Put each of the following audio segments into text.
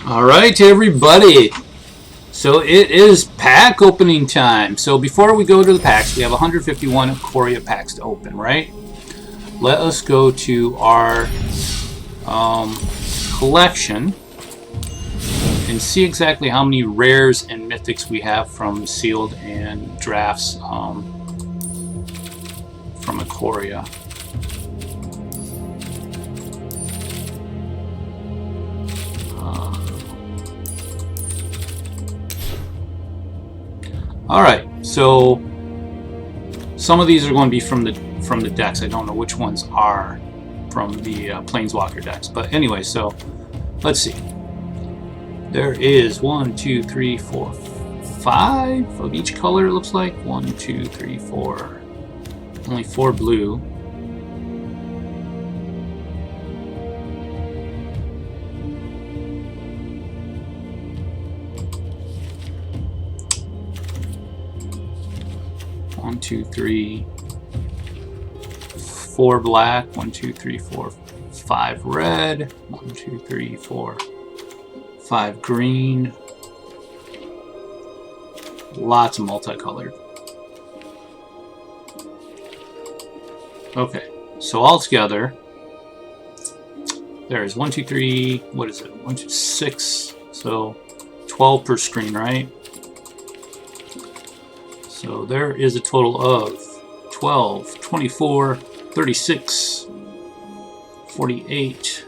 Alright, everybody. So it is pack opening time. So before we go to the packs, we have 151 Ikoria packs to open, right? Let us go to our collection and see exactly how many rares and mythics we have from sealed and drafts from Ikoria. Alright, so some of these are going to be from the decks. I don't know which ones are from the Planeswalker decks. But anyway, so let's see. There is 1, 2, 3, 4, 5 of each color, it looks like. 1, 2, 3, 4. Only 4 blue. One, two, three, 4 black. 1, 2, 3, 4, 5 red. 1, 2, 3, 4, 5 green. Lots of multicolored. Okay, so all together, there is 1, 2, 3. What is it? 1, 2, 6. So 12 per screen, right? So there is a total of 12, 24, 36, 48,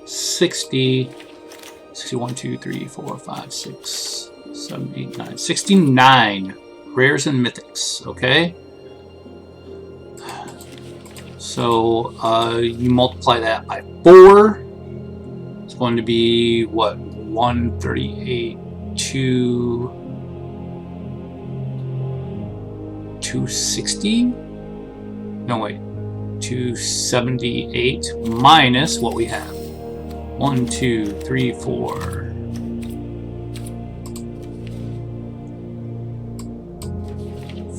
60, 61, 2, 3, 4, 5, 6, 7, 8, 9, 69 rares and mythics, okay? So you multiply that by 4. It's going to be, what, 138, 260? No, wait. 278 minus what we have. 1, 2, 3, 4.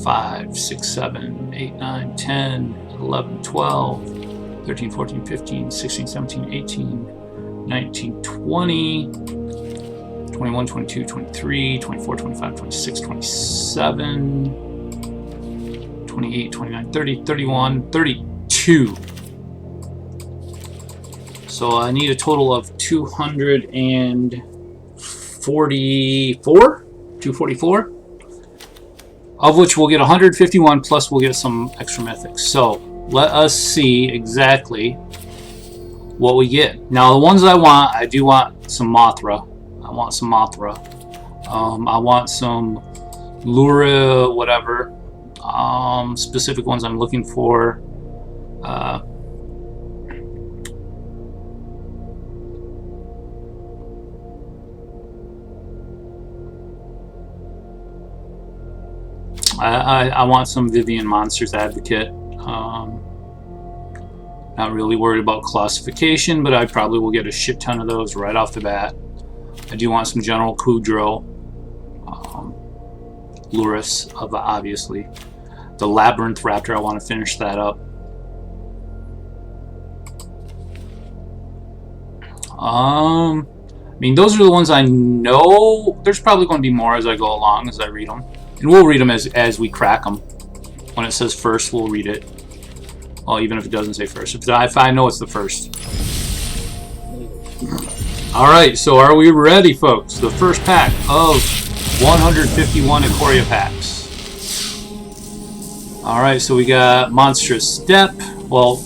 5, 6, 7, 8, 9, 10, 11, 12, 13, 14, 15, 16, 17, 18, 19, 20, 21, 22, 23, 24, 25, 26, 27, 28, 29, 30, 31, 32. So I need a total of 244, of which we'll get 151 plus we'll get some extra mythics. So let us see exactly what we get. Now the ones I do want some Mothra. I want some Mothra. I want some Lura, whatever. Specific ones I'm looking for. I want some Vivian Monsters Advocate. Not really worried about classification, but I probably will get a shit ton of those right off the bat. I do want some General Kudrow. Luris, obviously. The Labyrinth Raptor, I want to finish that up. I mean, those are the ones I know. There's probably going to be more as I go along, as I read them. And we'll read them as we crack them. When it says first, we'll read it. Well, even if it doesn't say first. If I know it's the first. Alright, so are we ready, folks? The first pack of 151 Ikoria packs. Alright, so we got Monstrous Step, well,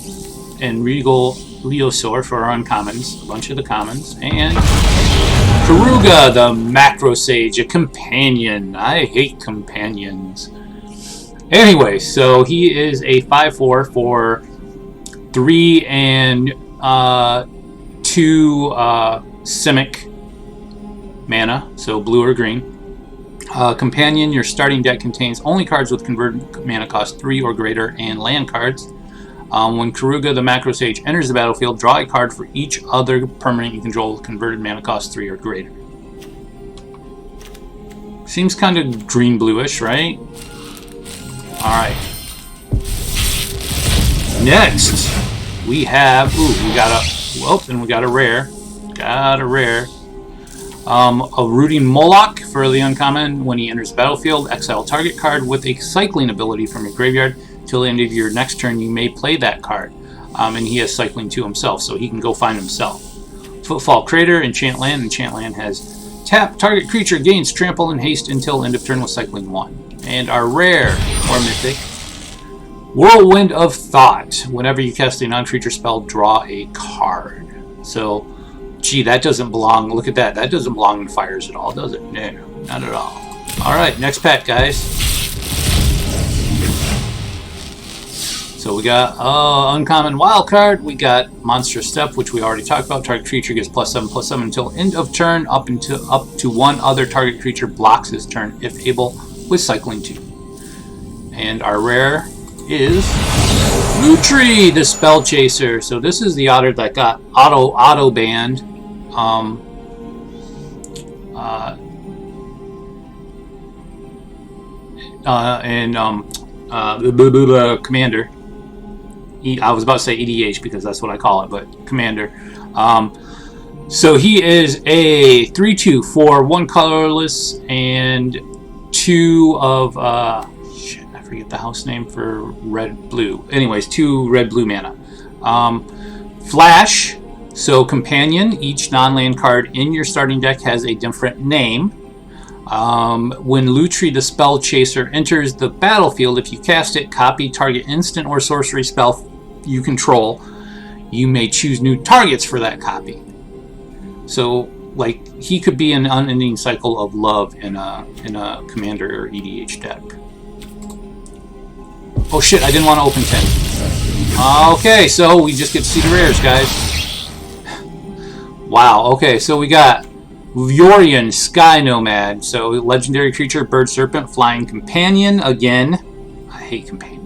and Regal Leosaur for our uncommons, a bunch of the commons, and Karuga, the Macro Sage, a companion. I hate companions. Anyway, so he is a 5/4 for 3 and 2 Simic mana, so blue or green. Companion, your starting deck contains only cards with converted mana cost 3 or greater and land cards. When Karuga the Macro Sage enters the battlefield, draw a card for each other permanent you control with converted mana cost 3 or greater. Seems kind of green-bluish, right? Alright. Next, we have... Ooh, we got a... Well, and we got a rare. Got a rare. A Rooting Moloch for the uncommon. When he enters the battlefield, exile target card with a cycling ability from your graveyard. Till the end of your next turn, you may play that card. And he has cycling 2 himself, so he can go find himself. Footfall Crater, Enchant Land. Enchant Land has tap, target creature gains trample and haste until end of turn with cycling 1. And our rare or mythic, Whirlwind of Thought. Whenever you cast a non-creature spell, draw a card. So, gee, that doesn't belong. Look at that. That doesn't belong in fires at all, does it? No, not at all. Alright, next pack, guys. So we got uncommon wild card. We got Monstrous Step, which we already talked about. Target creature gets +7/+7 until end of turn. Up to one other target creature blocks his turn if able with cycling 2. And our rare is Lutri, the Spell Chaser. So this is the otter that got auto banned. Commander. I was about to say EDH because that's what I call it, but Commander. So he is a 3/2 for 1 colorless and 2 of shit, I forget the house name for red-blue. Anyways, 2 red-blue mana. Flash. So companion. Each non-land card in your starting deck has a different name. When Lutri the Spell Chaser enters the battlefield, if you cast it, copy target instant or sorcery spell you control. You may choose new targets for that copy. So, like, he could be an unending cycle of love in a Commander or EDH deck. Oh shit! I didn't want to open 10. Okay, so we just get to see the rares, guys. Wow. Okay, so we got Yorion, Sky Nomad. So legendary creature, bird serpent, flying companion. Again, I hate companion.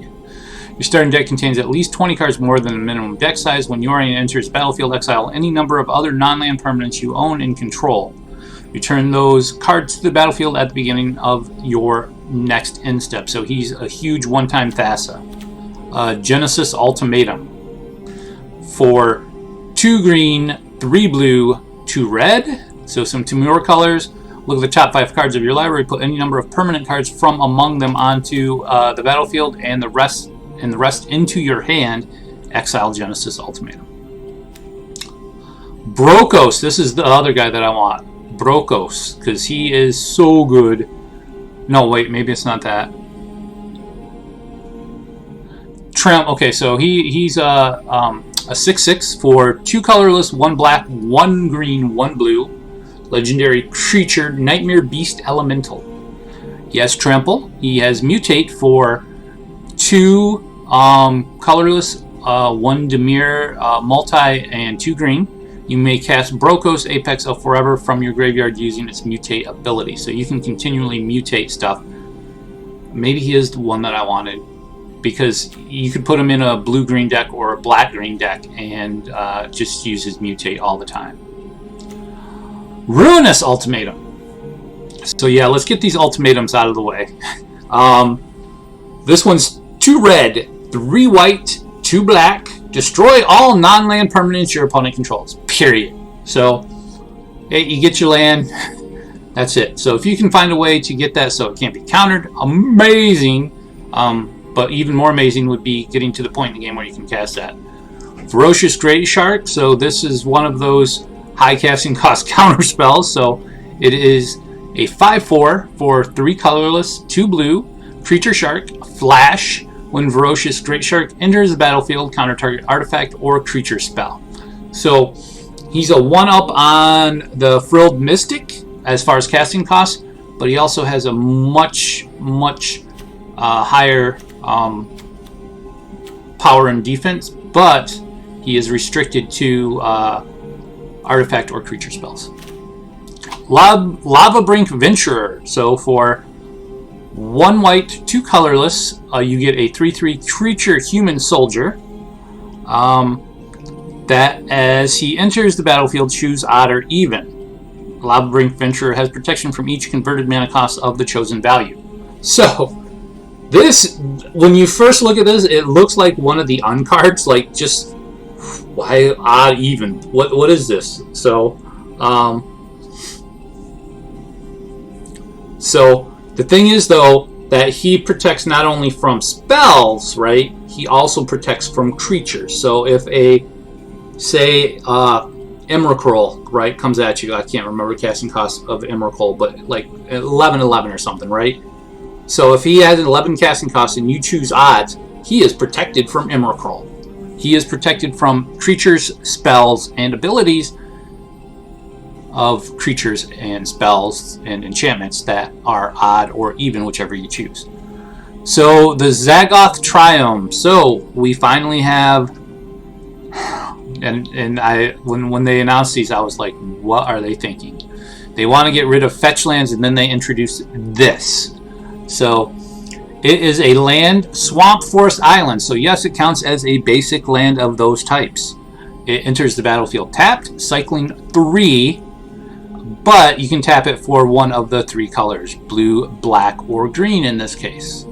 Your starting deck contains at least 20 cards more than the minimum deck size. When Yorion enters battlefield, exile any number of other non-land permanents you own and control. Return those cards to the battlefield at the beginning of your next end step. So he's a huge one-time Thassa. Genesis Ultimatum. For 2 green, 3 blue, 2 red. So some Timur colors. Look at the top 5 cards of your library. Put any number of permanent cards from among them onto the battlefield, and the rest into your hand. Exile Genesis Ultimatum. Brokos. This is the other guy that I want. Brokos, because he is so good. No, wait, maybe it's not that. Okay, so he's a 6/6 for 2 colorless, 1 black, 1 green, 1 blue. Legendary creature, Nightmare Beast Elemental. He has Trample. He has Mutate for 2 colorless, 1 Dimir, multi, and 2 green. You may cast Brokos, Apex of Forever from your graveyard using its Mutate ability. So you can continually mutate stuff. Maybe he is the one that I wanted, because you could put him in a blue-green deck or a black-green deck and just use his Mutate all the time. Ruinous Ultimatum. So yeah, let's get these ultimatums out of the way. This one's 2 red, 3 white, 2 black. Destroy all non-land permanents your opponent controls. Period. So, hey, you get your land. That's it. So if you can find a way to get that so it can't be countered, amazing. But even more amazing would be getting to the point in the game where you can cast that. Ferocious Great Shark. So this is one of those high casting cost counter spells. So it is a 5/4 for 3 colorless, 2 blue, creature shark, flash. When Ferocious Great Shark enters the battlefield, counter target artifact or creature spell. So he's a 1-up on the Frilled Mystic as far as casting costs, but he also has a much higher power and defense, but he is restricted to artifact or creature spells. Lava Brink Venturer. So for 1 white, 2 colorless, you get a 3/3 creature human soldier. That as he enters the battlefield, choose odd or even. Lava Brink Venturer has protection from each converted mana cost of the chosen value. So this, when you first look at this, it looks like one of the uncards. Like, just why odd even? What is this? So So the thing is, though, that he protects not only from spells, right? He also protects from creatures. So if a, say, Emrakul, right, comes at you, I can't remember casting cost of Emrakul, but like 11/11 or something, right? So if he has an 11 casting cost and you choose odds, he is protected from Emrakul. He is protected from creatures, spells, and abilities of creatures and spells and enchantments that are odd or even, whichever you choose. So the Zagoth Triumph. So we finally have, and I when they announced these, I was like, what are they thinking? They want to get rid of fetch lands, and then they introduce this. So it is a land, swamp, forest, island. So yes, it counts as a basic land of those types. It enters the battlefield tapped, cycling 3, but you can tap it for one of the 3 colors, blue, black, or green in this case.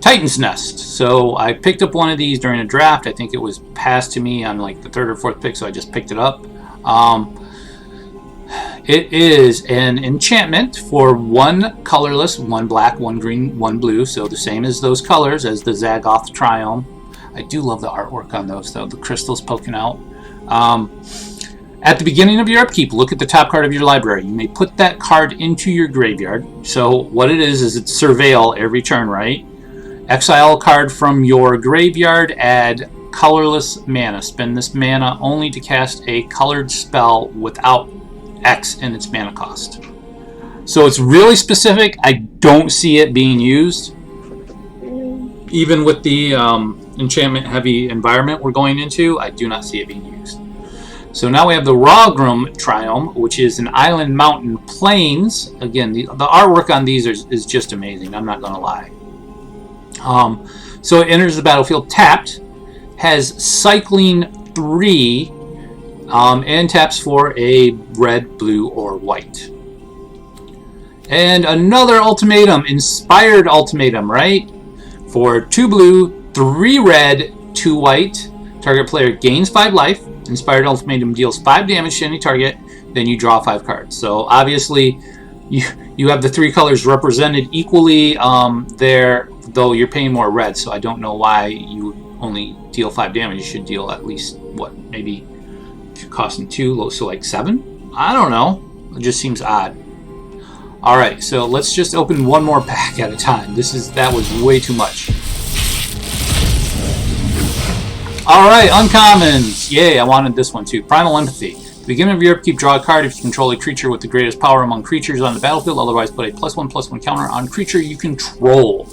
Titan's Nest. So I picked up one of these during a draft. I think it was passed to me on like the 3rd or 4th pick, so I just picked it up. It is an enchantment for 1 colorless, 1 black, 1 green, 1 blue. So the same as those colors as the Zagoth Triumph. I do love the artwork on those, though. The crystals poking out. At the beginning of your upkeep, look at the top card of your library. You may put that card into your graveyard. So what it is it's surveil every turn, right? Exile a card from your graveyard, add colorless mana. Spend this mana only to cast a colored spell without X in its mana cost. So it's really specific. I don't see it being used. Even with the enchantment heavy environment we're going into, I do not see it being used. So now we have the Rogram Triumph, which is an island, mountain, plains. Again, the artwork on these is just amazing. I'm not going to lie. So it enters the battlefield tapped, has cycling 3, and taps for a red, blue, or white. And another ultimatum, Inspired Ultimatum, right? For 2 blue, 3 red, 2 white. Target player gains 5 life. Inspired Ultimatum deals 5 damage to any target. Then you draw 5 cards. So obviously, you have the 3 colors represented equally there, though you're paying more red. So I don't know why you only deal 5 damage. You should deal at least, what, maybe costing 2, so like 7? I don't know. It just seems odd. Alright, so let's just open one more pack at a time. That was way too much. Alright, uncommons! Yay, I wanted this one too. Primal Empathy. At the beginning of your upkeep, draw a card if you control a creature with the greatest power among creatures on the battlefield. Otherwise, put a +1/+1 counter on creature you control.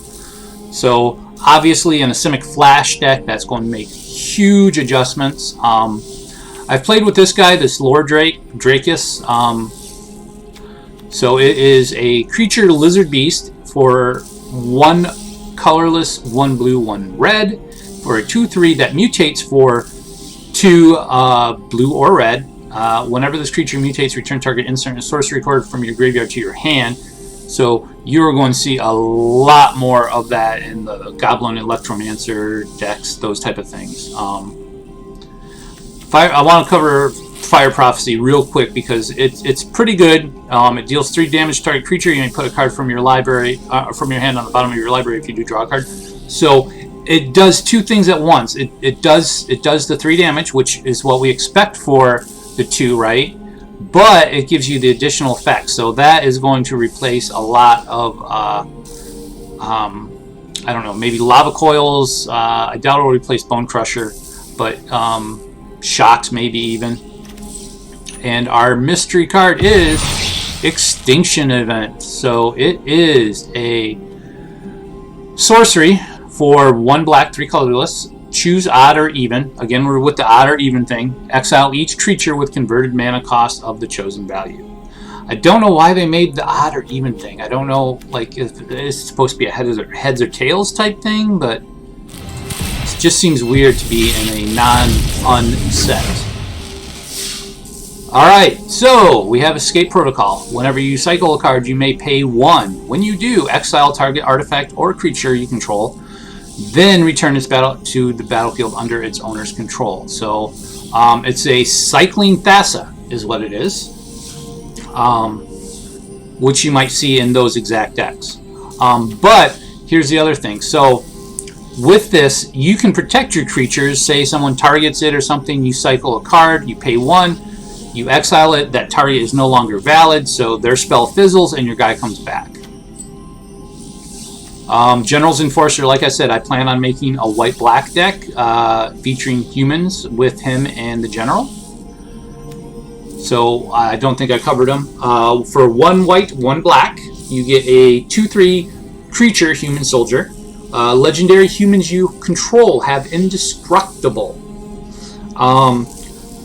So, obviously, in a Simic Flash deck, that's going to make huge adjustments. I've played with this guy, this Lord Drakus. So it is a creature lizard beast for 1 colorless, 1 blue, 1 red, for a 2/3 that mutates for 2 blue or red. Whenever this creature mutates, return target instant and sorcery card from your graveyard to your hand. So you're going to see a lot more of that in the Goblin Electromancer decks, those type of things. I want to cover Fire Prophecy real quick because it's pretty good. It deals 3 damage to target creature. You may put a card from your library, from your hand on the bottom of your library if you do draw a card. So it does 2 things at once. It does the 3 damage, which is what we expect for the 2, right? But it gives you the additional effects. So that is going to replace a lot of I don't know, maybe Lava Coils. I doubt it will replace Bone Crusher, but Shocks maybe even. And our mystery card is Extinction Event. So it is a sorcery for 1 black, 3 colorless. Choose odd or even. Again, we're with the odd or even thing. Exile each creature with converted mana cost of the chosen value. I don't know why they made the odd or even thing. I don't know, like, if it's supposed to be a heads or tails type thing, but it just seems weird to be in a non-unset. Alright, so we have Escape Protocol. Whenever you cycle a card, you may pay 1. When you do, exile target artifact or creature you control, then return its to the battlefield under its owner's control. So it's a Cycling Thassa is what it is. which you might see in those exact decks. But here's the other thing. So with this, you can protect your creatures. Say someone targets it or something, you cycle a card, you pay 1, you exile it, that target is no longer valid, so their spell fizzles and your guy comes back. General's Enforcer, like I said, I plan on making a white-black deck featuring humans with him and the General. So I don't think I covered them. For 1 white, 1 black, you get a 2/3 creature human soldier. Legendary humans you control have indestructible.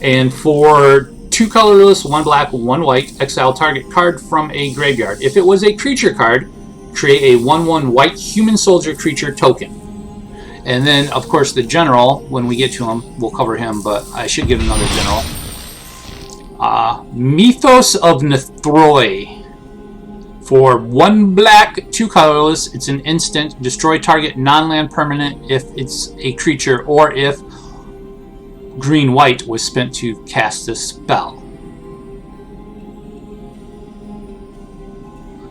And for 2 colorless, 1 black, 1 white, exile target card from a graveyard. If it was a creature card, create a 1/1 white human soldier creature token. And then, of course, the General, when we get to him, we'll cover him, but I should get another General. Mythos of Aluna. For 1 black, 2 colorless, it's an instant. Destroy target non-land permanent if it's a creature or if green-white was spent to cast this spell.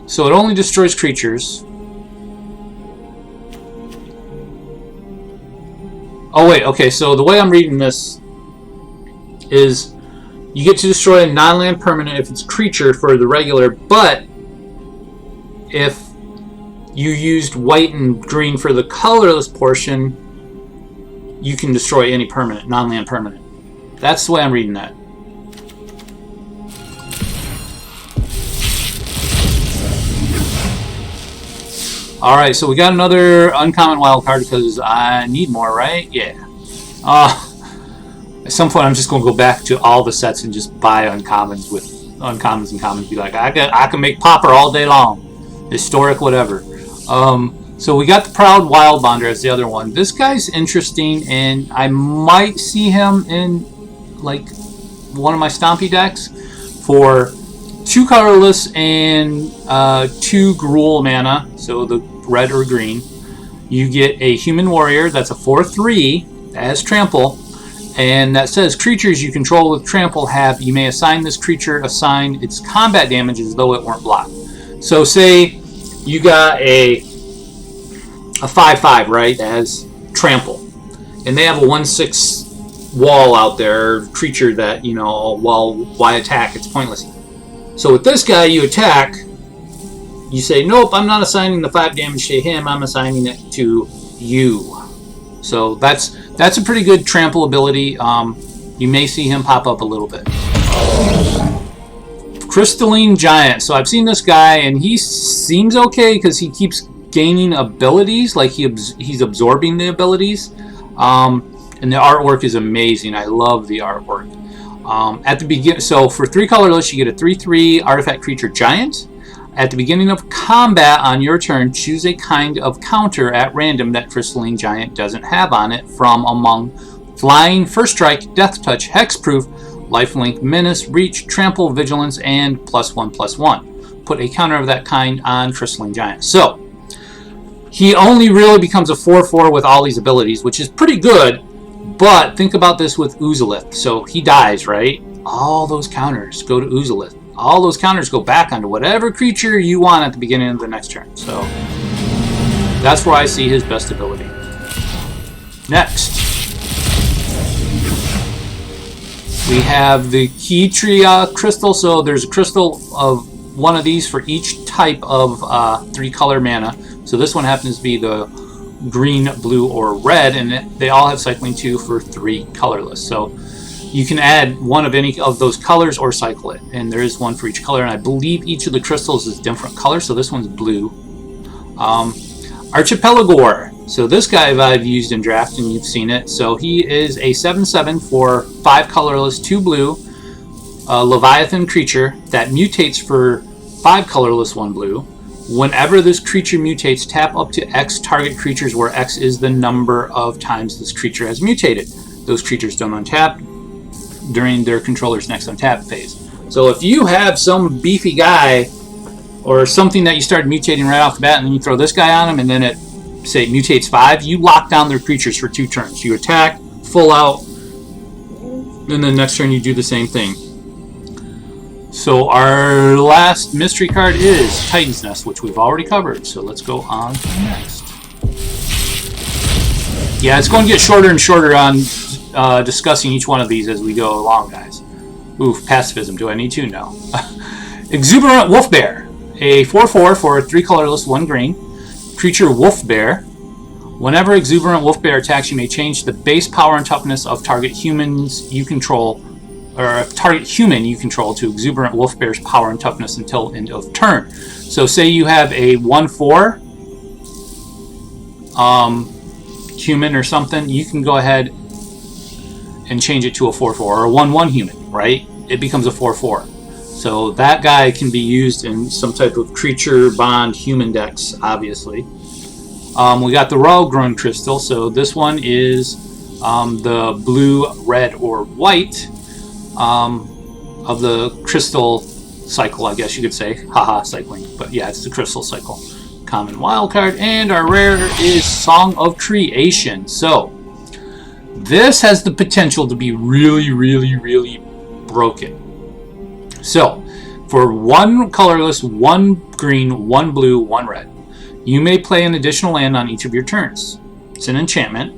So it only destroys creatures. Oh wait, okay, so the way I'm reading this is you get to destroy a non-land permanent if it's creature for the regular, but if you used white and green for the colorless portion, you can destroy any permanent, non-land permanent. That's the way I'm reading that. Alright, so we got another uncommon wild card because I need more, right? Yeah. At some point I'm just going to go back to all the sets and just buy uncommons with uncommons and commons. Be like, I can make Popper all day long. Historic, whatever. So we got the Proud Wild Bonder as the other one. This guy's interesting, and I might see him in like one of my Stompy decks for 2 colorless and 2 Gruul mana, so the red or green. You get a Human Warrior that's a 4/3 that has Trample, and that says creatures you control with Trample you may assign this creature its combat damage as though it weren't blocked. So say you got a 5/5, right, that has Trample, and they have a 1/6 wall out there, creature that, you know, why attack? It's pointless. So with this guy, you attack, you say, nope, I'm not assigning the 5 damage to him, I'm assigning it to you. So that's a pretty good Trample ability. You may see him pop up a little bit. Crystalline Giant. So I've seen this guy, and he seems okay because he keeps gaining abilities, like he's absorbing the abilities. And the artwork is amazing. I love the artwork. At the beginning, so for 3 colorless, you get a 3/3 artifact creature giant. At the beginning of combat on your turn, choose a kind of counter at random that Crystalline Giant doesn't have on it from among Flying, First Strike, Death Touch, Hexproof, Lifelink, Menace, Reach, Trample, Vigilance, and +1/+1. Put a counter of that kind on Crystalline Giant. So he only really becomes a 4/4 with all these abilities, which is pretty good. But think about this with Uzalith. So he dies, right? All those counters go to Uzalith. All those counters go back onto whatever creature you want at the beginning of the next turn. So that's where I see his best ability. Next, we have the Ikoria crystal. So there's a crystal of one of these for each type of 3 color mana. So this one happens to be the green, blue, or red, and they all have cycling 2 for 3 colorless. So you can add one of any of those colors or cycle it, and there is one for each color, and I believe each of the crystals is different color. So this one's blue. Archipelagore. So this guy I've used in draft, and you've seen it. So he is a 7/7 for 5 colorless, 2 blue, Leviathan creature that mutates for 5 colorless, 1 blue. Whenever this creature mutates, tap up to X target creatures, where X is the number of times this creature has mutated. Those creatures don't untap during their controller's next untap phase. So if you have some beefy guy or something that you started mutating right off the bat, and then you throw this guy on him, and then it, say, mutates 5, you lock down their creatures for 2 turns. You attack, full out, and then next turn you do the same thing. So our last mystery card is Titan's Nest, which we've already covered. So let's go on to the next. Yeah, it's going to get shorter and shorter on discussing each one of these as we go along, guys. Oof, pacifism. Do I need to? No. Exuberant Wolf Bear. A 4/4 for 3 colorless, 1 green. Creature Wolf Bear. Whenever Exuberant Wolf Bear attacks, you may change the base power and toughness of target humans you control, or target human you control, to Exuberant Wolf Bear's power and toughness until end of turn. So say you have a 1/4 human or something, you can go ahead and change it to a 4/4 or a 1/1 human, right? It becomes a 4/4. So that guy can be used in some type of creature bond human decks, obviously. We got the Raw Grown Crystal. So this one is the blue, red, or white of the crystal cycle, I guess you could say. Haha, cycling. But yeah, it's the crystal cycle. Common wild card. And our rare is Song of Creation. So this has the potential to be really, really, really broken. So for 1 colorless, 1 green, 1 blue, 1 red, you may play an additional land on each of your turns. It's an enchantment.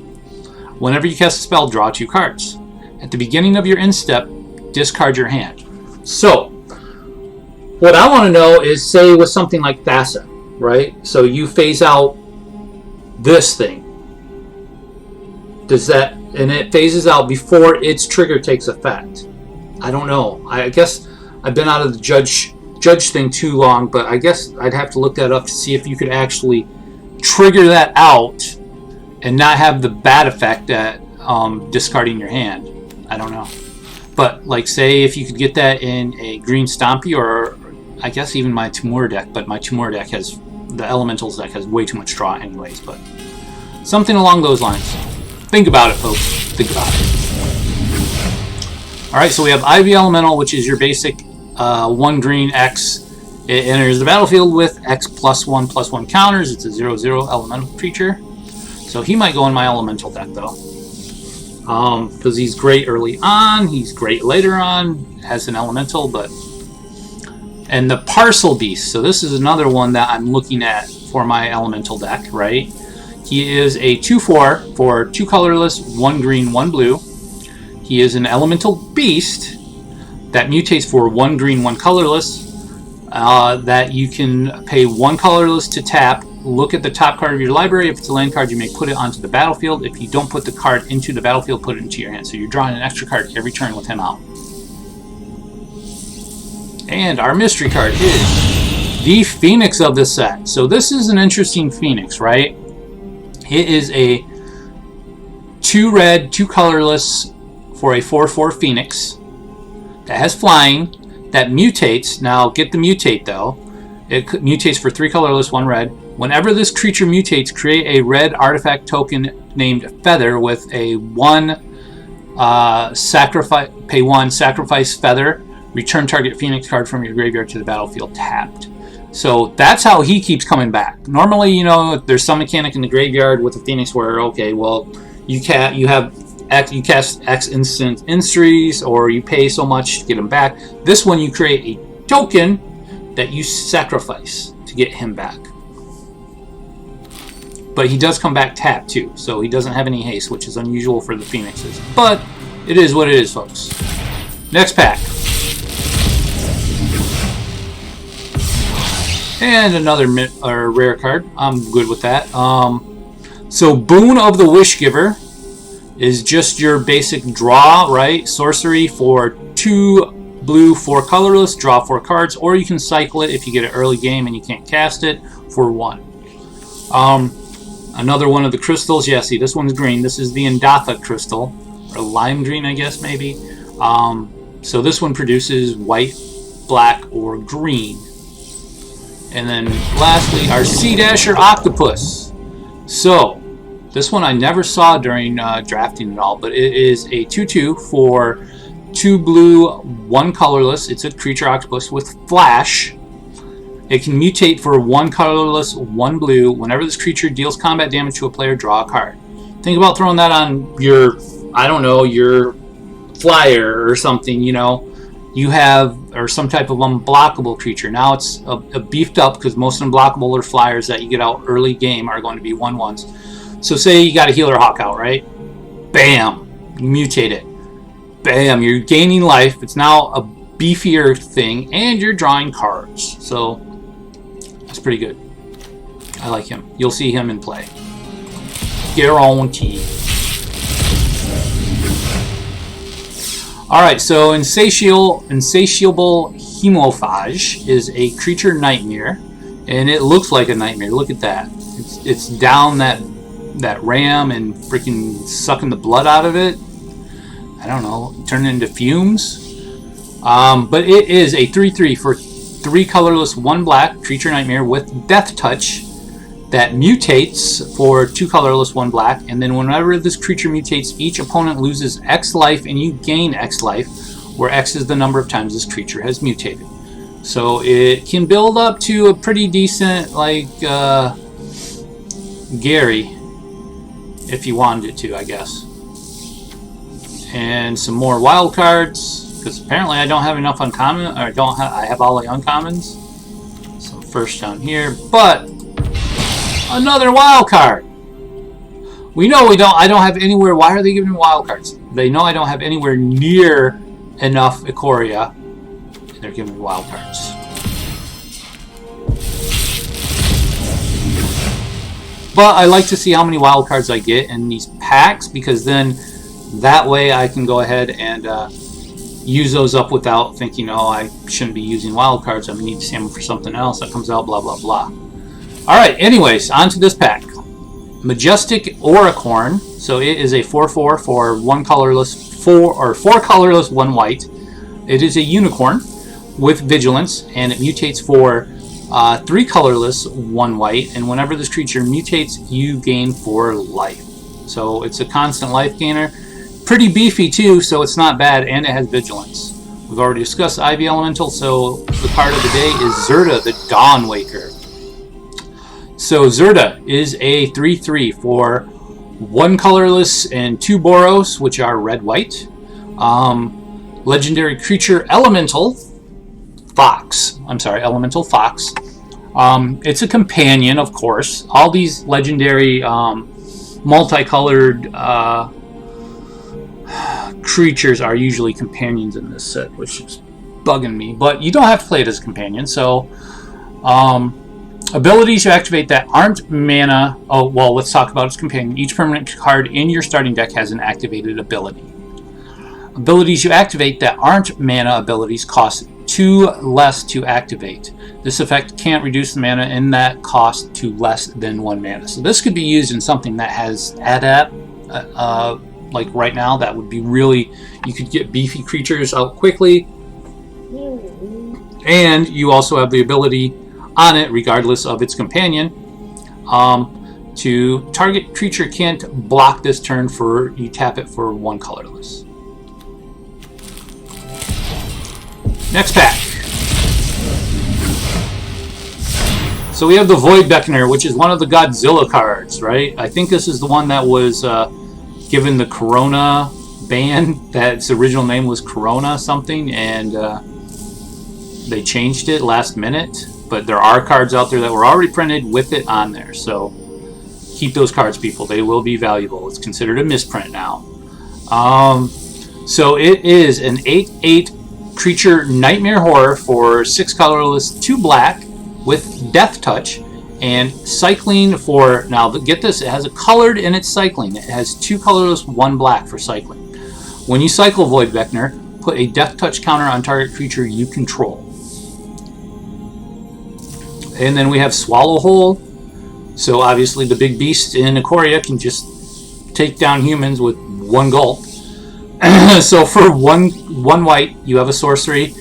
Whenever you cast a spell, draw 2 cards. At the beginning of your end step, discard your hand. So, what I want to know is, say with something like Thassa, right? So you phase out this thing. Does that, and it phases out before its trigger takes effect. I don't know. I guess I've been out of the judge thing too long, but I guess I'd have to look that up to see if you could actually trigger that out and not have the bad effect that discarding your hand. I don't know. But like, say if you could get that in a green Stompy, or I guess even my Timur deck, but my Timur deck has, the Elementals deck has way too much draw anyways, but something along those lines. Think about it, folks. Think about it. Alright, so we have Ivy Elemental, which is your basic 1 green X. It enters the battlefield with X +1/+1 counters. It's a 0/0 elemental creature. So he might go in my elemental deck though. Because he's great early on, he's great later on as an elemental, but. And the Parcel Beast. So this is another one that I'm looking at for my elemental deck, right? He is a 2/4 for 2 colorless, 1 green, 1 blue. He is an elemental beast that mutates for 1 green, 1 colorless, that you can pay 1 colorless to tap. Look at the top card of your library. If it's a land card, you may put it onto the battlefield. If you don't put the card into the battlefield, put it into your hand. So you're drawing an extra card every turn with him out. And our mystery card is the Phoenix of the set. So this is an interesting Phoenix, right? It is a 2 red, 2 colorless for a 4/4 Phoenix that has flying, that mutates. Now get the mutate though. It mutates for 3 colorless, 1 red. Whenever this creature mutates, create a red artifact token named Feather with a 1 sacrifice. Pay 1, sacrifice Feather. Return target Phoenix card from your graveyard to the battlefield tapped. So that's how he keeps coming back. Normally, you know, there's some mechanic in the graveyard with the Phoenix where, okay, well, you cast X instant instries, or you pay so much to get him back. This one, you create a token that you sacrifice to get him back. But he does come back tapped too, so he doesn't have any haste, which is unusual for the Phoenixes. But it is what it is, folks. Next pack. And another rare card. I'm good with that. So Boon of the Wishgiver is just your basic draw, right? Sorcery for 2 blue, 4 colorless, draw 4 cards, or you can cycle it if you get an early game and you can't cast it for 1. Another one of the crystals. Yeah, see, this one's green. This is the Indatha crystal, or lime green, I guess, maybe. So this one produces white, black, or green. And then lastly, our Sea Dasher Octopus. So this one I never saw during drafting at all, but it is a 2/2 for 2 blue, 1 colorless. It's a creature octopus with flash. It can mutate for 1 colorless, 1 blue. Whenever this creature deals combat damage to a player, draw a card. Think about throwing that on your, I don't know, your flyer or something, you know. you have, or some type of unblockable creature. Now it's a beefed up, because most unblockable or flyers that you get out early game are going to be 1/1s. So say you got a Healer Hawk out, right? Bam! You mutate it. Bam! You're gaining life. It's now a beefier thing, and you're drawing cards. So that's pretty good. I like him. You'll see him in play. Guarantee. Alright, so Insatiable Hemophage is a creature nightmare, and it looks like a nightmare. Look at that. It's down that ram and freaking sucking the blood out of it. I don't know, turning it into fumes. But it is a 3/3 for 3 colorless, 1 black creature nightmare with Death Touch that mutates for 2 colorless, 1 black, and then whenever this creature mutates, each opponent loses X life and you gain X life, where X is the number of times this creature has mutated. So it can build up to a pretty decent, like, Gary, if you wanted it to, I guess. And some more wild cards, because apparently I don't have enough uncommon, or I have all the uncommons. So first down here, but another wild card. We know I don't have anywhere. Why are they giving me wild cards? They know I don't have anywhere near enough Ikoria, and they're giving me wild cards. But I like to see how many wild cards I get in these packs, because then that way I can go ahead and use those up without thinking, oh, I shouldn't be using wild cards. I need to save them for something else that comes out, blah, blah, blah. Alright, anyways, on to this pack. Majestic Auricorn. So it is a 4/4 for 1 colorless, 4 colorless, 1 white. It is a unicorn with vigilance, and it mutates for 3 colorless, 1 white, and whenever this creature mutates, you gain 4 life. So it's a constant life gainer. Pretty beefy too, so it's not bad, and it has vigilance. We've already discussed Ivy Elemental, so the card of the day is Serta, the Dawnwaker. So Serta is a 3/3 for 1 colorless and 2 Boros, which are red-white. Legendary creature Elemental Fox. Elemental Fox. It's a companion, of course. All these legendary multicolored creatures are usually companions in this set, which is bugging me. But you don't have to play it as a companion, so... abilities you activate that aren't mana... Oh, well, let's talk about its companion. Each permanent card in your starting deck has an activated ability. Abilities you activate that aren't mana abilities cost 2 less to activate. This effect can't reduce the mana in that cost to less than 1 mana. So this could be used in something that has adapt. Like right now, that would be really... You could get beefy creatures out quickly. And you also have the ability on it, regardless of its companion, to target creature can't block this turn for you tap it for 1 colorless. Next pack. So we have the Void Beckoner, which is one of the Godzilla cards, right? I think this is the one that was given the Corona ban. That its original name was Corona something, and they changed it last minute. But there are cards out there that were already printed with it on there. So keep those cards, people. They will be valuable. It's considered a misprint now. So it is an 8/8 creature nightmare horror for 6 colorless, 2 black with Death Touch. And cycling for... Now, get this. It has a colored in its cycling. It has 2 colorless, 1 black for cycling. When you cycle Void Beckoner, put a Death Touch counter on target creature you control. And then we have Swallow Whole. So obviously the big beast in Ikoria can just take down humans with 1 gulp. So for one white, you have a sorcery.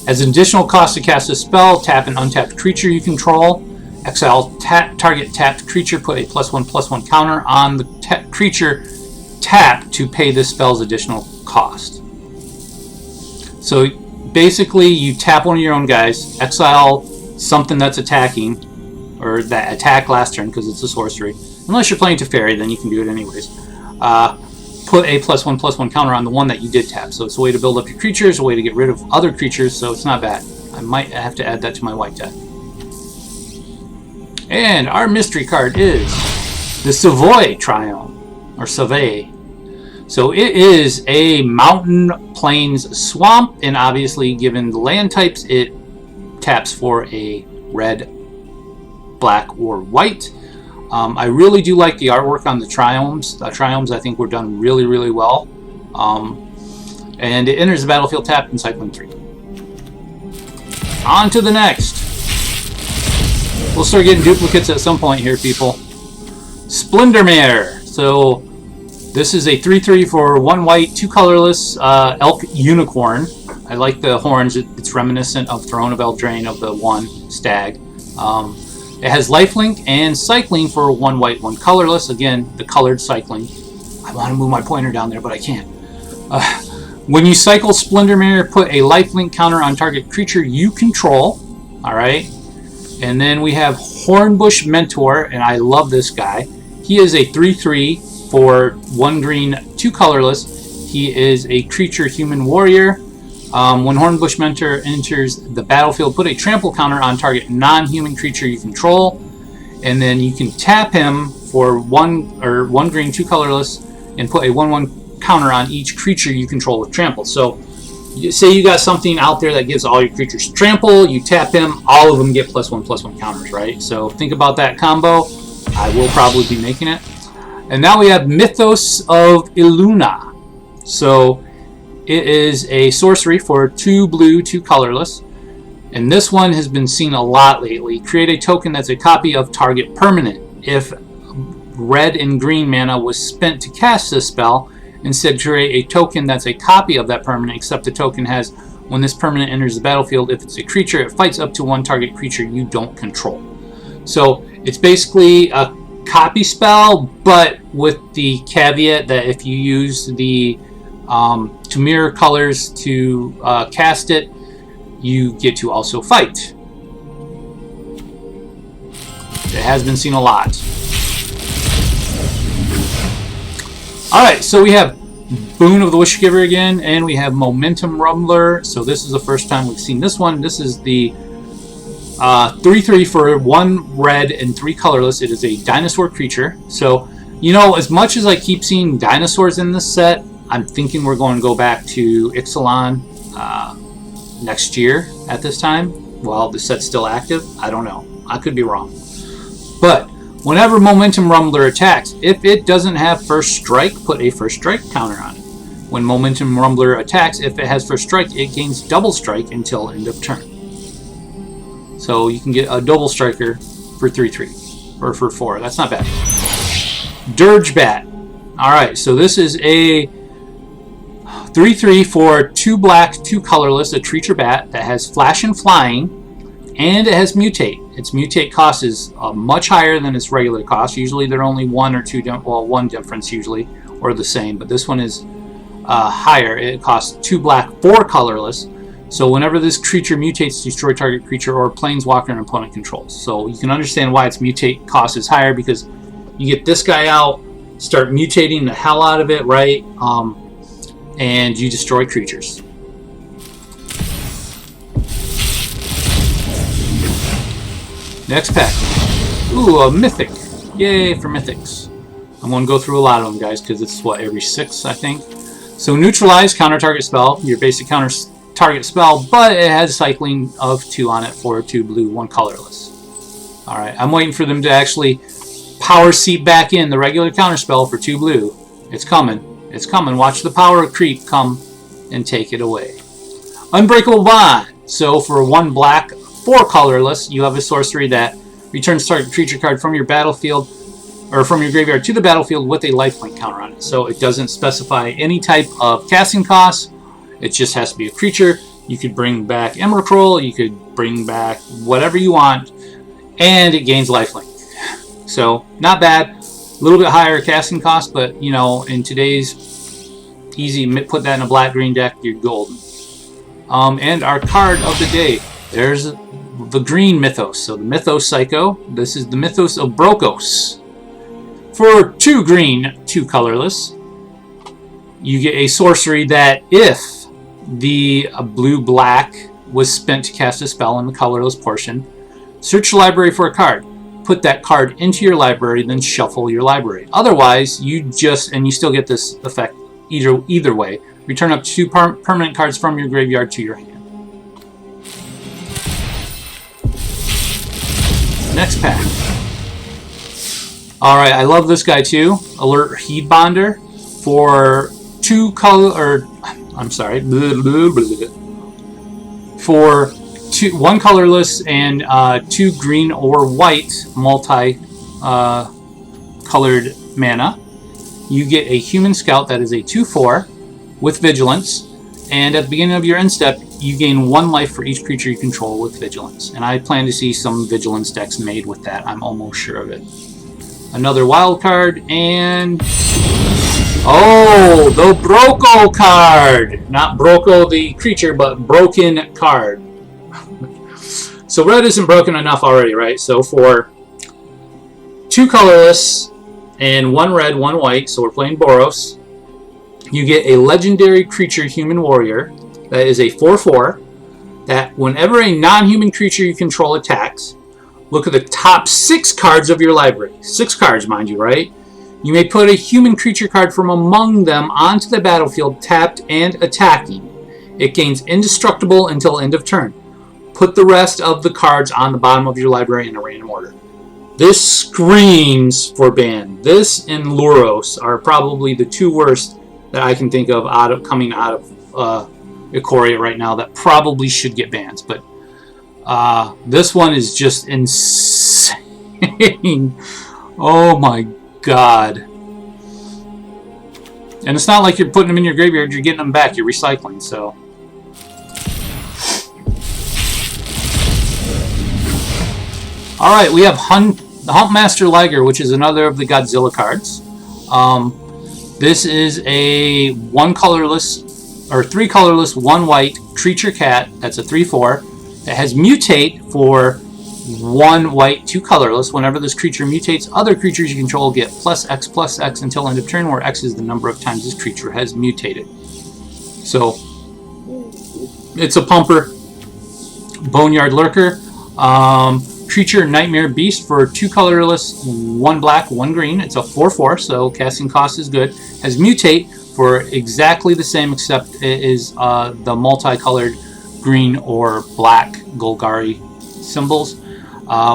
As an additional cost to cast a spell, tap an untapped creature you control. Exile target tapped creature, put a +1/+1 counter on the creature tap to pay this spell's additional cost. So basically you tap one of your own guys, exile something that's attacking, or that attack last turn because it's a sorcery. Unless you're playing Teferi, then you can do it anyways. put a +1/+1 counter on the one that you did tap. So it's a way to build up your creatures, a way to get rid of other creatures, so it's not bad. I might have to add that to my white deck. And our mystery card is the Savoy Triumph, or Savoy. So it is a mountain, plains, swamp, and obviously given the land types, it taps for a red, black, or white. I really do like the artwork on the Triumphs. The Triumphs I think were done really, really well. And it enters the battlefield tapped in Cyclone 3. On to the next. We'll start getting duplicates at some point here, people. Splendormare. So this is a 3/3 for 1 white, 2 colorless elk unicorn. I like the horns. It's reminiscent of Throne of Eldraine of the 1 stag. It has lifelink and cycling for 1 white, 1 colorless. Again, the colored cycling. I want to move my pointer down there, but I can't. When you cycle Splendormare, put a lifelink counter on target creature you control. Alright. And then we have Hornbush Mentor, and I love this guy. He is a 3/3 for 1 green, 2 colorless. He is a creature human warrior. When Hornbush Mentor enters the battlefield, put a trample counter on target non-human creature you control, and then you can tap him for 1 green, 2 colorless, and put a 1/1 counter on each creature you control with trample. So, say you got something out there that gives all your creatures trample, you tap him, all of them get +1/+1 counters, right? So think about that combo. I will probably be making it. And now we have Mythos of Aluna. So it is a sorcery for 2 blue, 2 colorless. And this one has been seen a lot lately. Create a token that's a copy of target permanent. If red and green mana was spent to cast this spell, instead create a token that's a copy of that permanent, except the token has, when this permanent enters the battlefield, if it's a creature, it fights up to 1 target creature you don't control. So it's basically a copy spell, but with the caveat that if you use the to mirror colors to cast it, you get to also fight. It has been seen a lot. Alright, so we have Boon of the Wishgiver again, and we have Momentum Rumbler. So this is the first time we've seen this one. This is the 3/3 for 1 red and 3 colorless. It is a dinosaur creature. So, you know, as much as I keep seeing dinosaurs in this set, I'm thinking we're going to go back to Ixalan next year at this time. Well, the set's still active. I don't know. I could be wrong. But whenever Momentum Rumbler attacks, if it doesn't have first strike, put a first strike counter on it. When Momentum Rumbler attacks, if it has first strike, it gains double strike until end of turn. So you can get a double striker for 3/3, or for 4. That's not bad. Dirge Bat. Alright, so this is a 3/3 for 2 black, 2 colorless, a creature bat that has flash and flying, and it has mutate. Its mutate cost is much higher than its regular cost. Usually they're only 1 or 2, well, 1 difference usually, or the same, but this one is higher. It costs 2 black, 4 colorless. So whenever this creature mutates, destroy target creature or planeswalker an opponent controls. So you can understand why its mutate cost is higher, because you get this guy out, start mutating the hell out of it, right? And you destroy creatures. Next pack. Ooh, a mythic. Yay for mythics. I'm going to go through a lot of them, guys, because it's, what, every 6, I think? So neutralize, counter target spell. Your basic counter target spell, but it has cycling of 2 on it for 2 blue, 1 colorless. Alright, I'm waiting for them to actually power seep back in the regular counter spell for 2 blue. It's coming. It's coming. Watch the power of creep come and take it away. Unbreakable Bond. So for 1 black, 4 colorless, you have a sorcery that returns target creature card from your battlefield, or from your graveyard to the battlefield with a lifelink counter on it. So it doesn't specify any type of casting cost. It just has to be a creature. You could bring back Emrakul, you could bring back whatever you want, and it gains lifelink. So, not bad. A little bit higher casting cost, but, you know, in today's easy, put that in a black-green deck, you're golden. And our card of the day, there's the green Mythos. So the Mythos Psycho, this is the Mythos of Brokos. For 2 green, 2 colorless, you get a sorcery that if the blue-black was spent to cast a spell in the colorless portion, search the library for a card. Put that card into your library, then shuffle your library. Otherwise, you still get this effect either way. Return up 2 permanent cards from your graveyard to your hand. Next pack. Alright, I love this guy too. Alert Heed Bonder for 2 color, for 1 colorless and 2 green or white multi-colored mana. You get a Human Scout that is a 2/4 with Vigilance, and at the beginning of your end step, you gain 1 life for each creature you control with Vigilance. And I plan to see some Vigilance decks made with that. I'm almost sure of it. Another wild card, and oh, the Broko card! Not Broko the creature, but broken card. So red isn't broken enough already, right? So for 2 colorless and 1 red, 1 white, so we're playing Boros, you get a legendary creature human warrior that is a 4/4 that whenever a non-human creature you control attacks, look at the top 6 cards of your library. 6 cards, mind you, right? You may put a human creature card from among them onto the battlefield, tapped and attacking. It gains indestructible until end of turn. Put the rest of the cards on the bottom of your library in a random order. This screams for ban. This and Luros are probably the 2 worst that I can think of coming out of Ikoria right now that probably should get bans. But this one is just insane. Oh my god. And it's not like you're putting them in your graveyard, you're getting them back, you're recycling, so. Alright, we have the Huntmaster Liger, which is another of the Godzilla cards. This is a 1 colorless, or 3 colorless, 1 white creature cat, that's a 3/4, that has mutate for 1 white, 2 colorless. Whenever this creature mutates, other creatures you control get +X until end of turn, where X is the number of times this creature has mutated. So, it's a pumper. Boneyard Lurker. Creature Nightmare Beast for 2 colorless, 1 black, 1 green. It's a 4/4, so casting cost is good. Has mutate for exactly the same, except it is the multicolored green or black Golgari symbols.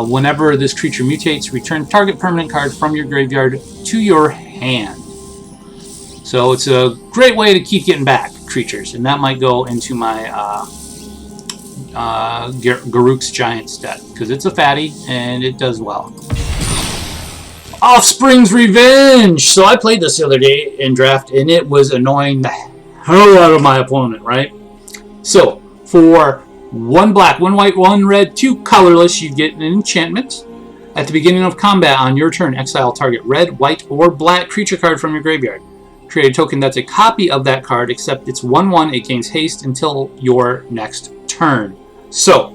Whenever this creature mutates, return target permanent card from your graveyard to your hand. So it's a great way to keep getting back creatures, and that might go into my Garruk's Giant set, because it's a fatty and it does well. Offsprings Revenge! So I played this the other day in draft, and it was annoying the hell out of my opponent, right? So, for 1 black, 1 white, 1 red, 2 colorless, you get an enchantment. At the beginning of combat on your turn, exile target red, white, or black creature card from your graveyard. Create a token that's a copy of that card, except it's 1/1, it gains haste until your next turn. So,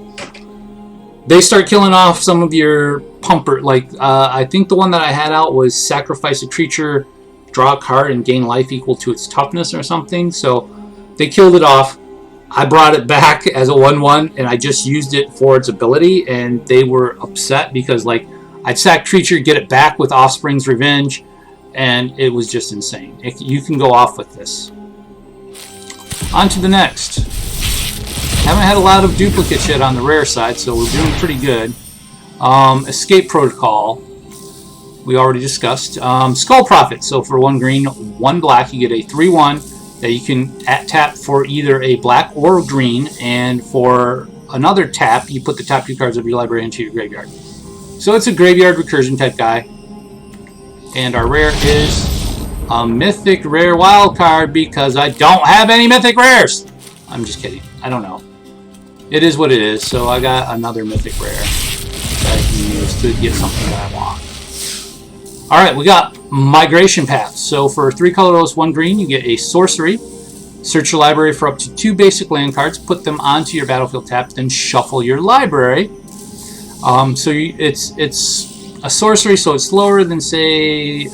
they start killing off some of your pumper, like, I think the one that I had out was sacrifice a creature, draw a card, and gain life equal to its toughness or something. So, they killed it off. I brought it back as a 1/1, and I just used it for its ability, and they were upset because, like, I'd sack creature, get it back with Offspring's Revenge, and it was just insane. You can go off with this. On to the next. Haven't had a lot of duplicate shit on the rare side, so we're doing pretty good. Escape Protocol, we already discussed. Skull Prophet, so for 1 green, 1 black, you get a 3/1 that you can tap for either a black or green, and for another tap, you put the top 2 cards of your library into your graveyard. So it's a graveyard recursion type guy. And our rare is a mythic rare wild card, because I don't have any mythic rares! I'm just kidding. I don't know. It is what it is, so I got another mythic rare that I can use to get something that I want. Alright, we got Migration Path. So for 3 colorless, 1 green, you get a sorcery. Search your library for up to 2 basic land cards, put them onto your battlefield tapped, then shuffle your library. It's a sorcery, so it's slower than, say,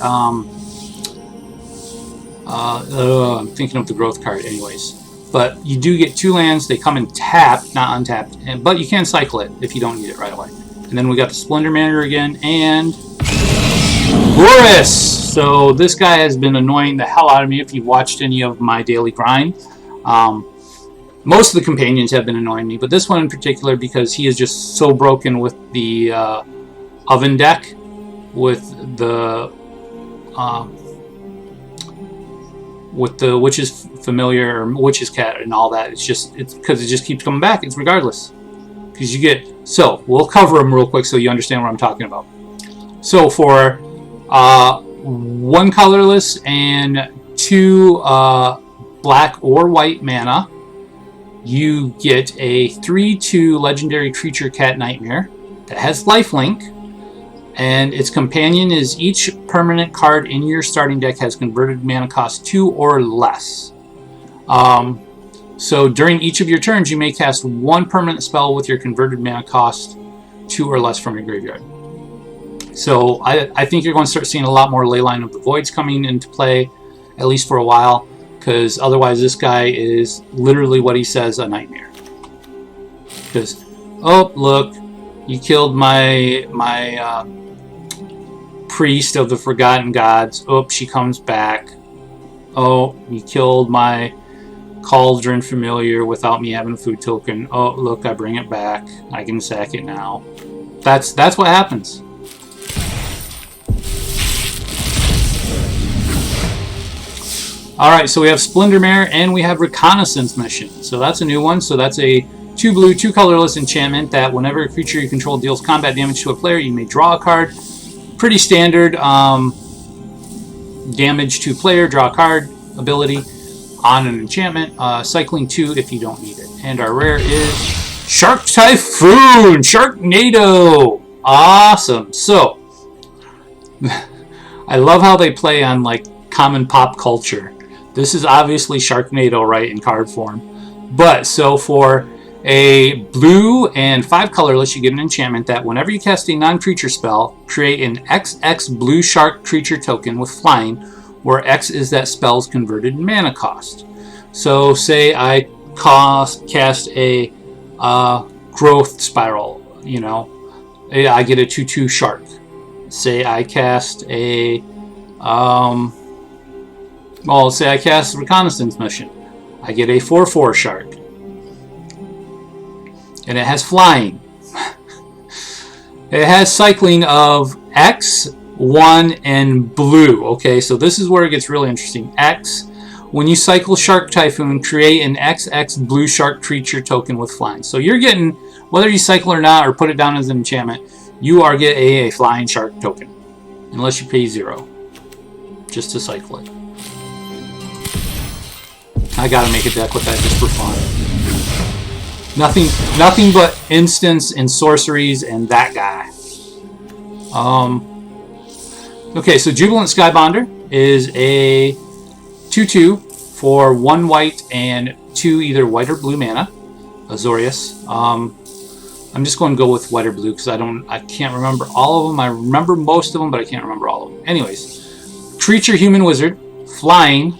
I'm thinking of the growth card anyways. But you do get 2 lands. They come in tapped, not untapped. But you can cycle it if you don't need it right away. And then we got the Splendor Manor again. And Boris! So this guy has been annoying the hell out of me if you've watched any of my daily grind. Most of the companions have been annoying me. But this one in particular because he is just so broken with the Oven deck. With the Witch's Familiar or Witch's Cat and all that. It's because it just keeps coming back. It's regardless. Because you get... So, we'll cover them real quick so you understand what I'm talking about. So, for 1 colorless and 2 black or white mana, you get a 3/2 legendary creature Cat Nightmare that has lifelink. And its companion is each permanent card in your starting deck has converted mana cost 2 or less. So during each of your turns, you may cast 1 permanent spell with your converted mana cost 2 or less from your graveyard. So I think you're going to start seeing a lot more Leyline of the Voids coming into play, at least for a while, because otherwise this guy is literally what he says, a nightmare. Because, oh, look, you killed my Priest of the Forgotten Gods. Oh, she comes back. Oh, you killed my Cauldron Familiar without me having a food token. Oh, look, I bring it back. I can sack it now. That's what happens. Alright, so we have Splendor Mare and we have Reconnaissance Mission. So that's a new one. So that's a 2 blue, 2 colorless enchantment that whenever a creature you control deals combat damage to a player, you may draw a card. Pretty standard damage to player, draw a card ability on an enchantment. Cycling 2 if you don't need it. And our rare is Shark Typhoon! Sharknado! Awesome. So, I love how they play on like common pop culture. This is obviously Sharknado, right, in card form. But, so for a blue and 5 colorless, you get an enchantment that whenever you cast a non-creature spell, create an XX blue shark creature token with flying, where X is that spell's converted mana cost. So, say I cast a growth spiral, you know, I get a 2/2 shark. Say I cast a say I cast Reconnaissance Mission. I get a 4/4 shark. And it has flying. It has cycling of X, 1, and blue. Okay, so this is where it gets really interesting. X, when you cycle Shark Typhoon, create an XX blue shark creature token with flying. So you're getting, whether you cycle or not, or put it down as an enchantment, you are getting a flying shark token. Unless you pay 0. Just to cycle it. I gotta make a deck with that just for fun. Nothing but instants and sorceries and that guy. Okay, so Jubilant Skybonder is a 2/2 for 1 white and 2 either white or blue mana. Azorius. I'm just going to go with white or blue because I can't remember all of them. I remember most of them, but I can't remember all of them. Anyways, creature, human, wizard, flying.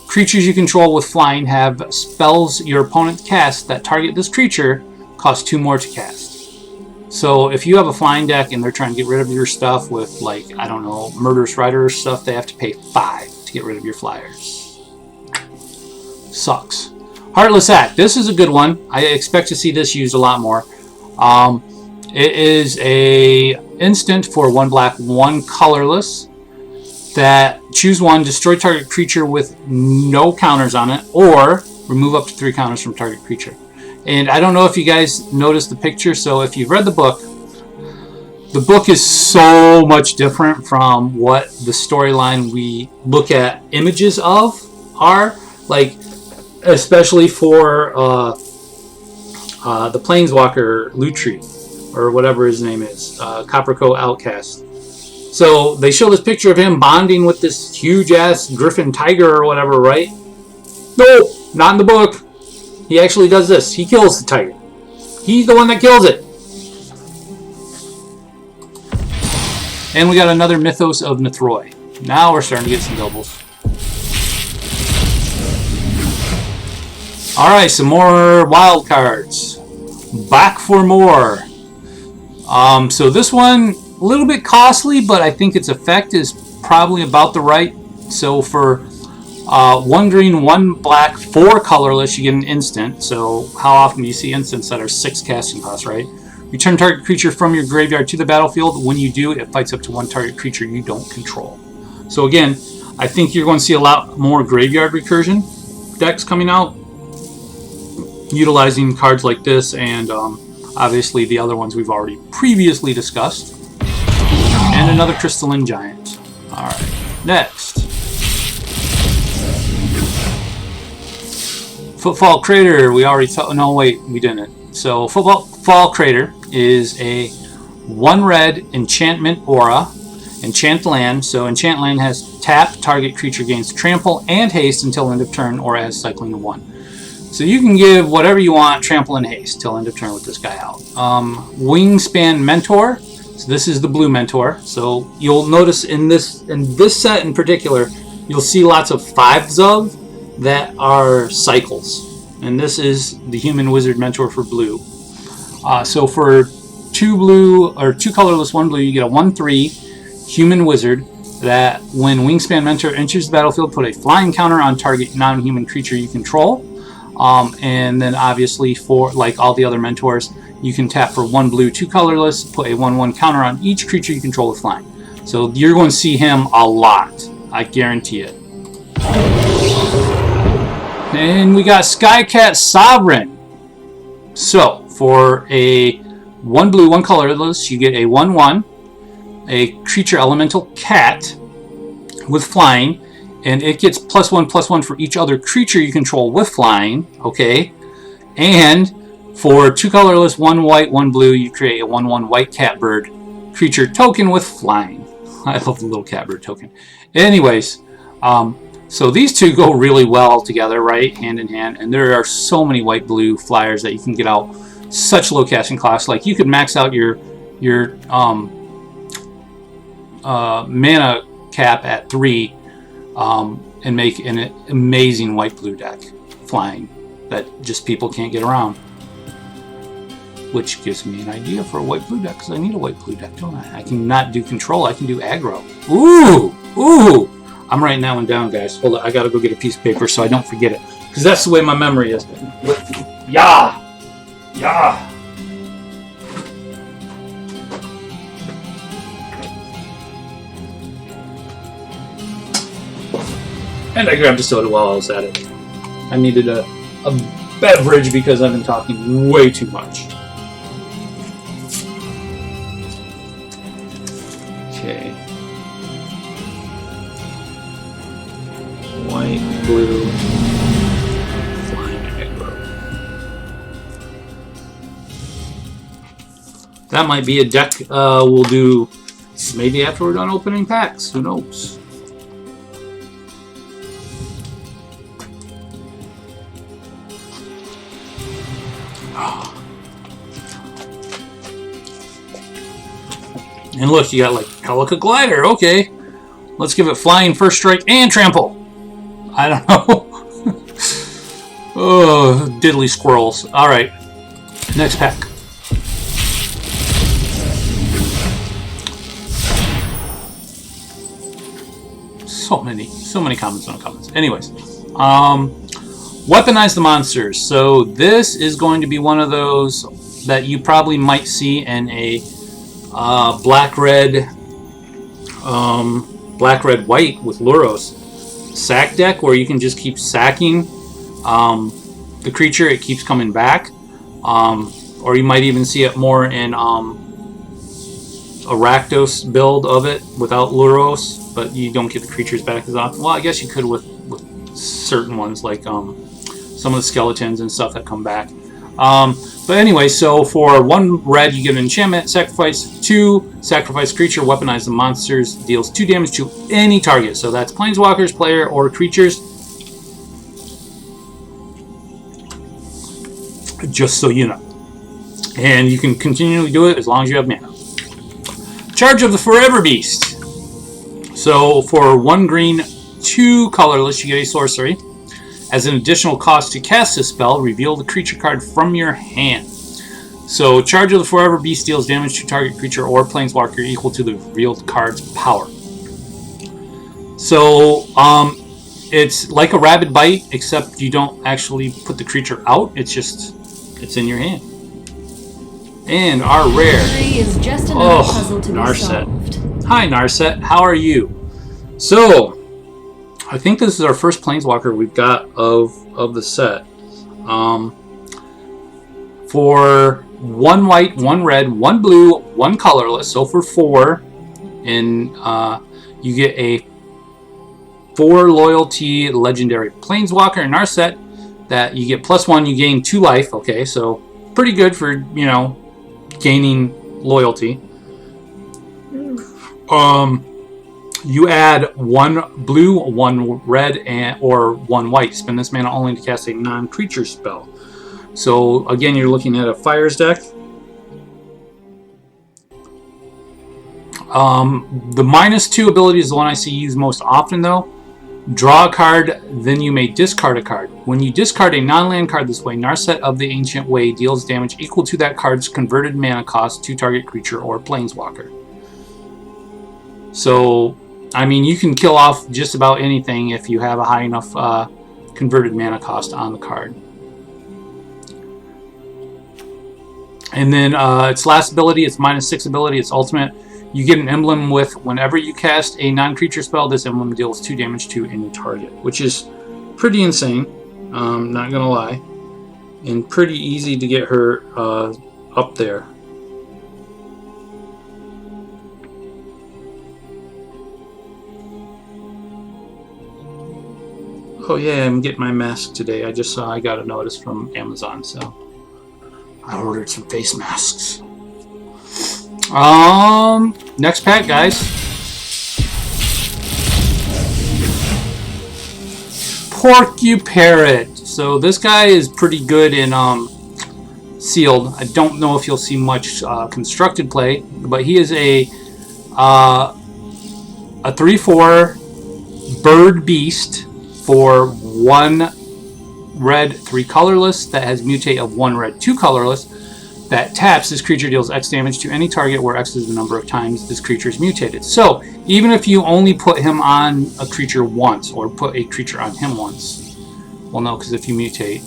Creatures you control with flying have spells your opponent casts that target this creature cost 2 more to cast. So if you have a flying deck and they're trying to get rid of your stuff with, like, I don't know, Murderous Rider or stuff, they have to pay 5 to get rid of your flyers. Sucks. Heartless Act. This is a good one. I expect to see this used a lot more. It is a instant for 1 black, 1 colorless. That choose 1, destroy target creature with no counters on it, or remove up to 3 counters from target creature. And I don't know if you guys noticed the picture, so if you've read the book is so much different from what the storyline we look at images of are. Like, especially for the Planeswalker Lutri, or whatever his name is, Coppercoat Outcast. So they show this picture of him bonding with this huge-ass griffin tiger or whatever, right? No, not in the book. He actually does this. He kills the tiger. He's the one that kills it. And we got another Mythos of Nethroi. Now we're starting to get some doubles. Alright, some more wild cards. Back for more. So this one, a little bit costly, but I think its effect is probably about the right. So for 1 green, 1 black, 4 colorless, you get an instant. So how often do you see instants that are 6 casting costs, right? Return target creature from your graveyard to the battlefield. When you do, it fights up to 1 target creature you don't control. So again, I think you're going to see a lot more graveyard recursion decks coming out, utilizing cards like this and obviously the other ones we've already previously discussed. And another Crystalline Giant. Alright, next. Footfall Crater, we already no wait, we didn't. So Footfall Crater is a 1 red enchantment aura, enchant land. So enchant land has tap, target creature gains trample and haste until end of turn, or has cycling 1. So you can give whatever you want, trample and haste till end of turn with this guy out. Wingspan Mentor. So this is the blue mentor. So you'll notice in this set in particular, you'll see lots of 5s of that are cycles. And this is the human wizard mentor for blue. So for 2 blue or 2 colorless, 1 blue, you get a 1/3 human wizard that when Wingspan Mentor enters the battlefield, put a flying counter on target non-human creature you control. And then obviously for like all the other mentors, you can tap for 1 blue, 2 colorless, put a 1/1 counter on each creature you control with flying. So you're going to see him a lot. I guarantee it. And we got Skycat Sovereign. So for a 1 blue, 1 colorless, you get a 1/1, a creature elemental cat with flying. And it gets +1/+1 for each other creature you control with flying, okay? And for 2 colorless, 1 white, 1 blue, you create a 1/1 white catbird creature token with flying. I love the little catbird token. Anyways, so these two go really well together, right? Hand in hand. And there are so many white-blue flyers that you can get out such low casting costs. Like you could max out your mana cap at 3. And make an amazing white-blue deck flying that just people can't get around. Which gives me an idea for a white-blue deck, because I need a white-blue deck, don't I? I can not do control, I can do aggro. Ooh! Ooh! I'm writing that one down, guys. Hold on, I gotta go get a piece of paper so I don't forget it. Because that's the way my memory is. Yeah! Yeah! And I grabbed a soda while I was at it. I needed a beverage because I've been talking way too much. Okay. White, blue, flying aggro. That might be a deck we'll do maybe after we're done opening packs. Who knows? And look, you got like Pelica Glider. Okay, let's give it flying, first strike, and trample. I don't know. Oh, diddly squirrels. All right, next pack. So many commons, uncommons. Anyways, weaponize the monsters. So this is going to be one of those that you probably might see in a black red white with Luros sack deck, where you can just keep sacking the creature, it keeps coming back, or you might even see it more in a Rakdos build of it without Luros, but you don't get the creatures back as often. Well, I guess you could with certain ones like some of the skeletons and stuff that come back. But anyway, so for 1 red, you get an enchantment, sacrifice 2, sacrifice creature, weaponize the monsters, deals 2 damage to any target. So that's planeswalkers, player, or creatures. Just so you know. And you can continually do it as long as you have mana. Charge of the Forever Beast. So for 1 green, 2 colorless, you get a sorcery. As an additional cost to cast this spell, reveal the creature card from your hand. So, charge of the Forever Beast deals damage to target creature or planeswalker equal to the revealed card's power. So, it's like a Rabid Bite, except you don't actually put the creature out. It's in your hand. And our rare. Is just another puzzle to be Narset. solved. Hi, Narset. How are you? So, I think this is our first planeswalker we've got of the set. For 1 white, 1 red, 1 blue, 1 colorless. So for 4, and you get a 4 loyalty legendary planeswalker in our set that you get +1, you gain 2 life. Okay, so pretty good for, you know, gaining loyalty. You add 1 blue, 1 red, or 1 white. Spend this mana only to cast a non-creature spell. So again, you're looking at a Fires deck. The -2 ability is the one I see used most often, though. Draw a card, then you may discard a card. When you discard a non-land card this way, Narset of the Ancient Way deals damage equal to that card's converted mana cost to target creature or planeswalker. So, I mean, you can kill off just about anything if you have a high enough converted mana cost on the card. And then its last ability, its -6 ability, its ultimate. You get an emblem with whenever you cast a non-creature spell, this emblem deals 2 damage to any target, which is pretty insane, not gonna lie, and pretty easy to get her up there. Oh yeah, I'm getting my mask today. I just saw I got a notice from Amazon, so I ordered some face masks. Next pack, guys. Porcuparrot. So this guy is pretty good in sealed. I don't know if you'll see much constructed play, but he is a 3/4 bird beast for 1 red, 3 colorless that has mutate of 1 red, 2 colorless. That taps, this creature deals X damage to any target where X is the number of times this creature is mutated. So, even if you only put him on a creature once, or put a creature on him once, well no, because if you mutate,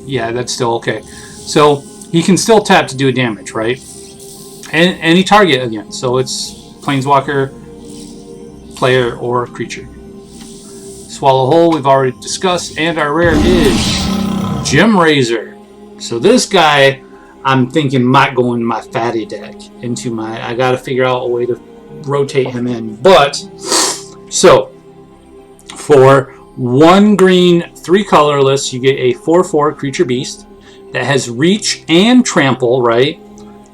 yeah, that's still okay. So, he can still tap to do damage, right? And any target again, so it's planeswalker, player, or creature. Swallow Whole, we've already discussed, and our rare is Gem Razor. So this guy, I'm thinking might go in my fatty deck. I gotta figure out a way to rotate him in. But, so, for 1 green, 3 colorless, you get a 4/4 creature beast that has reach and trample, right?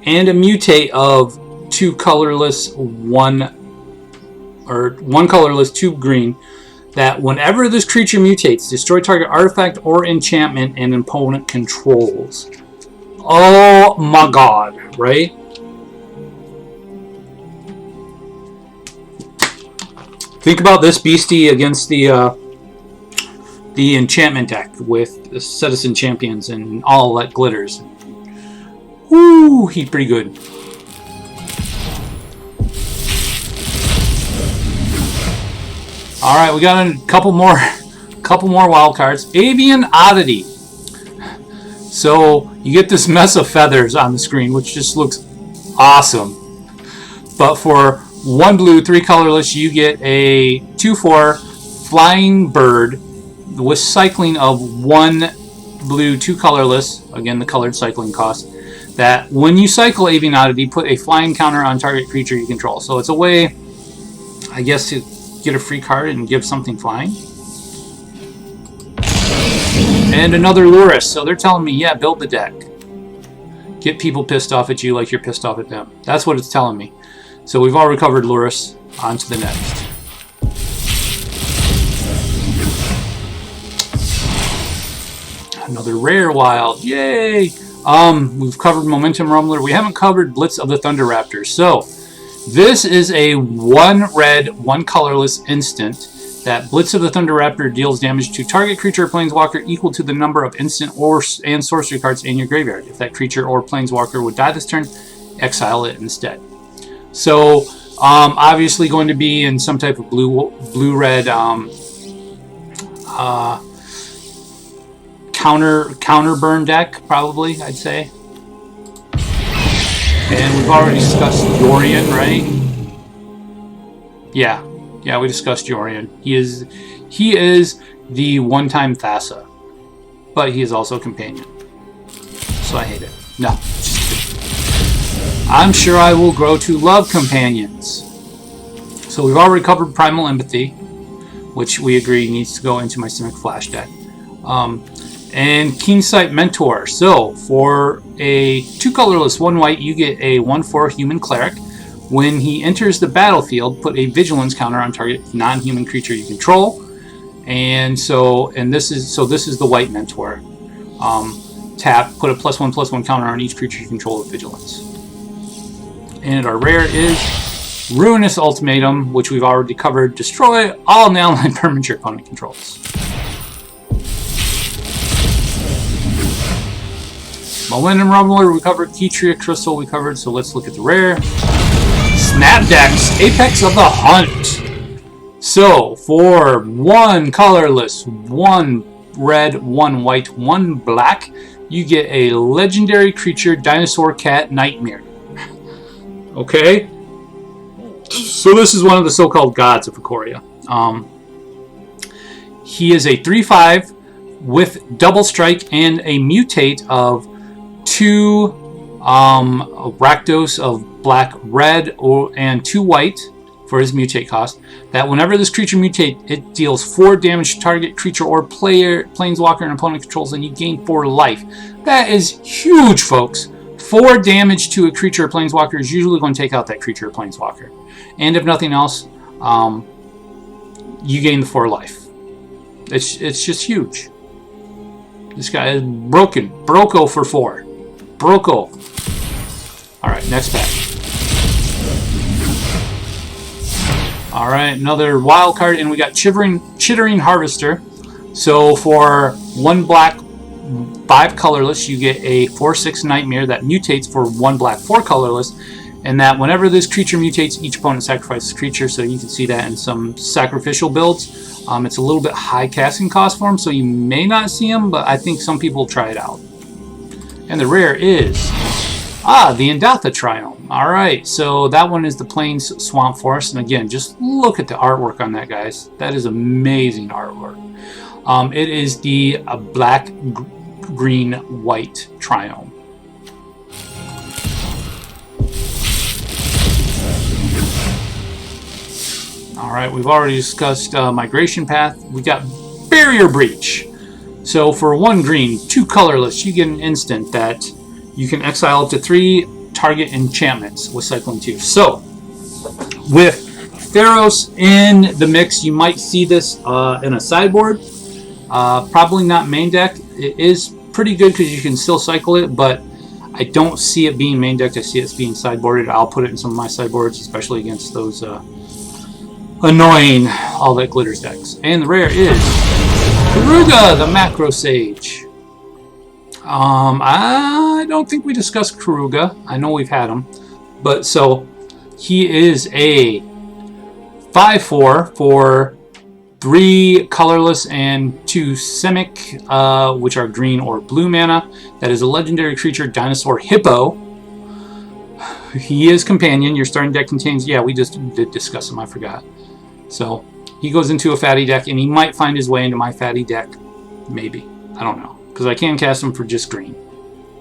And a mutate of 2 colorless, 1 colorless, 2 green. That whenever this creature mutates, destroy target artifact or enchantment an opponent controls. Oh my god, right? Think about this beastie against the enchantment deck with the Citizen Champions and all that glitters. Woo, he's pretty good. All right, we got a couple more wild cards. Avian Oddity. So you get this mess of feathers on the screen, which just looks awesome. But for 1 blue, 3 colorless, you get a 2/4 flying bird with cycling of 1 blue, 2 colorless. Again, the colored cycling cost. That when you cycle Avian Oddity, put a flying counter on target creature you control. So it's a way, I guess, to get a free card and give something flying. And another Lurrus. So they're telling me, yeah, build the deck. Get people pissed off at you like you're pissed off at them. That's what it's telling me. So we've already covered Lurrus. On to the next. Another rare wild. Yay! We've covered Momentum Rumbler. We haven't covered Blitz of the Thunder Raptors. So this is a 1 red, 1 colorless instant that Blitz of the Thunder Raptor deals damage to target creature or planeswalker equal to the number of instant and sorcery cards in your graveyard. If that creature or planeswalker would die this turn, exile it instead. So, obviously going to be in some type of blue-red counter burn deck, probably, I'd say. And we've already discussed Yorion, right? Yeah, we discussed Yorion. He is the one-time Thassa, but he is also a companion. So I hate it. No, just kidding. I'm sure I will grow to love companions. So we've already covered Primal Empathy, which we agree needs to go into my Simic Flash deck. And Keensight Mentor. So for a 2 colorless 1 white, you get a 1/4 human cleric. When he enters the battlefield, put a vigilance counter on target non-human creature you control. And this is the white mentor. Tap, put a +1/+1 counter on each creature you control with vigilance. And our rare is Ruinous Ultimatum, which we've already covered. Destroy all Nail-Line permanents your opponent controls. Momentum Rumbler we covered. Keytria Crystal we covered. So let's look at the rare. Snapdex, Apex of the Hunt. So for 1 colorless, 1 red, 1 white, 1 black, you get a legendary creature, Dinosaur Cat Nightmare. Okay? So this is one of the so-called gods of Ikoria. He is a 3/5 with double strike and a mutate of 2 Rakdos of black, red, and 2 white for his mutate cost. That whenever this creature mutates, it deals 4 damage to target creature or planeswalker and opponent controls, and you gain 4 life. That is huge, folks. 4 damage to a creature or planeswalker is usually going to take out that creature or planeswalker. And if nothing else, you gain the 4 life. It's just huge. This guy is broken. Broco for 4. Broco. Alright, next pack. Alright, another wild card, and we got Chittering Harvester. So for 1 black, 5 colorless, you get a 4/6 Nightmare that mutates for 1 black, 4 colorless. And that whenever this creature mutates, each opponent sacrifices a creature. So you can see that in some sacrificial builds. It's a little bit high casting cost for him, so you may not see him, but I think some people will try it out. And the rare is the Endatha Triome. Alright, so that one is the Plains Swamp Forest. And again, just look at the artwork on that, guys. That is amazing artwork. It is the black, green, white Triome. Alright, we've already discussed Migration Path. We got Barrier Breach. So for 1 green, 2 colorless, you get an instant that you can exile up to 3 target enchantments with Cyclone 2. So, with Theros in the mix, you might see this in a sideboard. Probably not main deck. It is pretty good because you can still cycle it, but I don't see it being main decked. I see it being sideboarded. I'll put it in some of my sideboards, especially against those annoying All That Glitters decks. And the rare is Karuga, the Macro Sage. I don't think we discussed Karuga. I know we've had him. But so, he is a 5/4 for 3 colorless and 2 Simic, which are green or blue mana. That is a legendary creature, Dinosaur Hippo. He is companion. Your starting deck contains... Yeah, we just did discuss him. I forgot. So, he goes into a fatty deck, and he might find his way into my fatty deck. Maybe. I don't know. Because I can cast him for just green.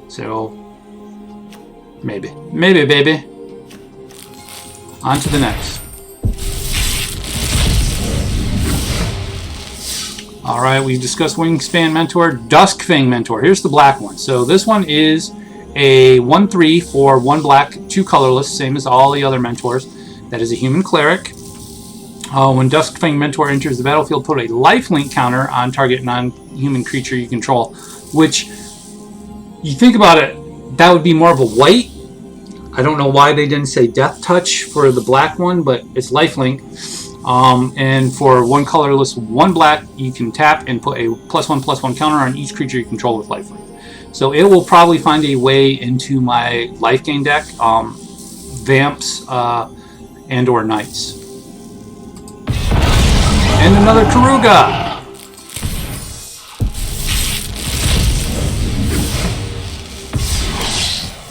So, maybe. Maybe, baby. On to the next. Alright, we've discussed Wingspan Mentor, Duskfang Mentor. Here's the black one. So this one is a 1/3 for 1 black, 2 colorless, same as all the other Mentors. That is a human cleric. When Duskfang Mentor enters the battlefield, put a lifelink counter on target non-human creature you control. Which, you think about it, that would be more of a white. I don't know why they didn't say Death Touch for the black one, but it's lifelink. And for 1 colorless, 1 black, you can tap and put a +1/+1 counter on each creature you control with lifelink. So it will probably find a way into my life gain deck, Vamps, and or Knights. And another Karuga!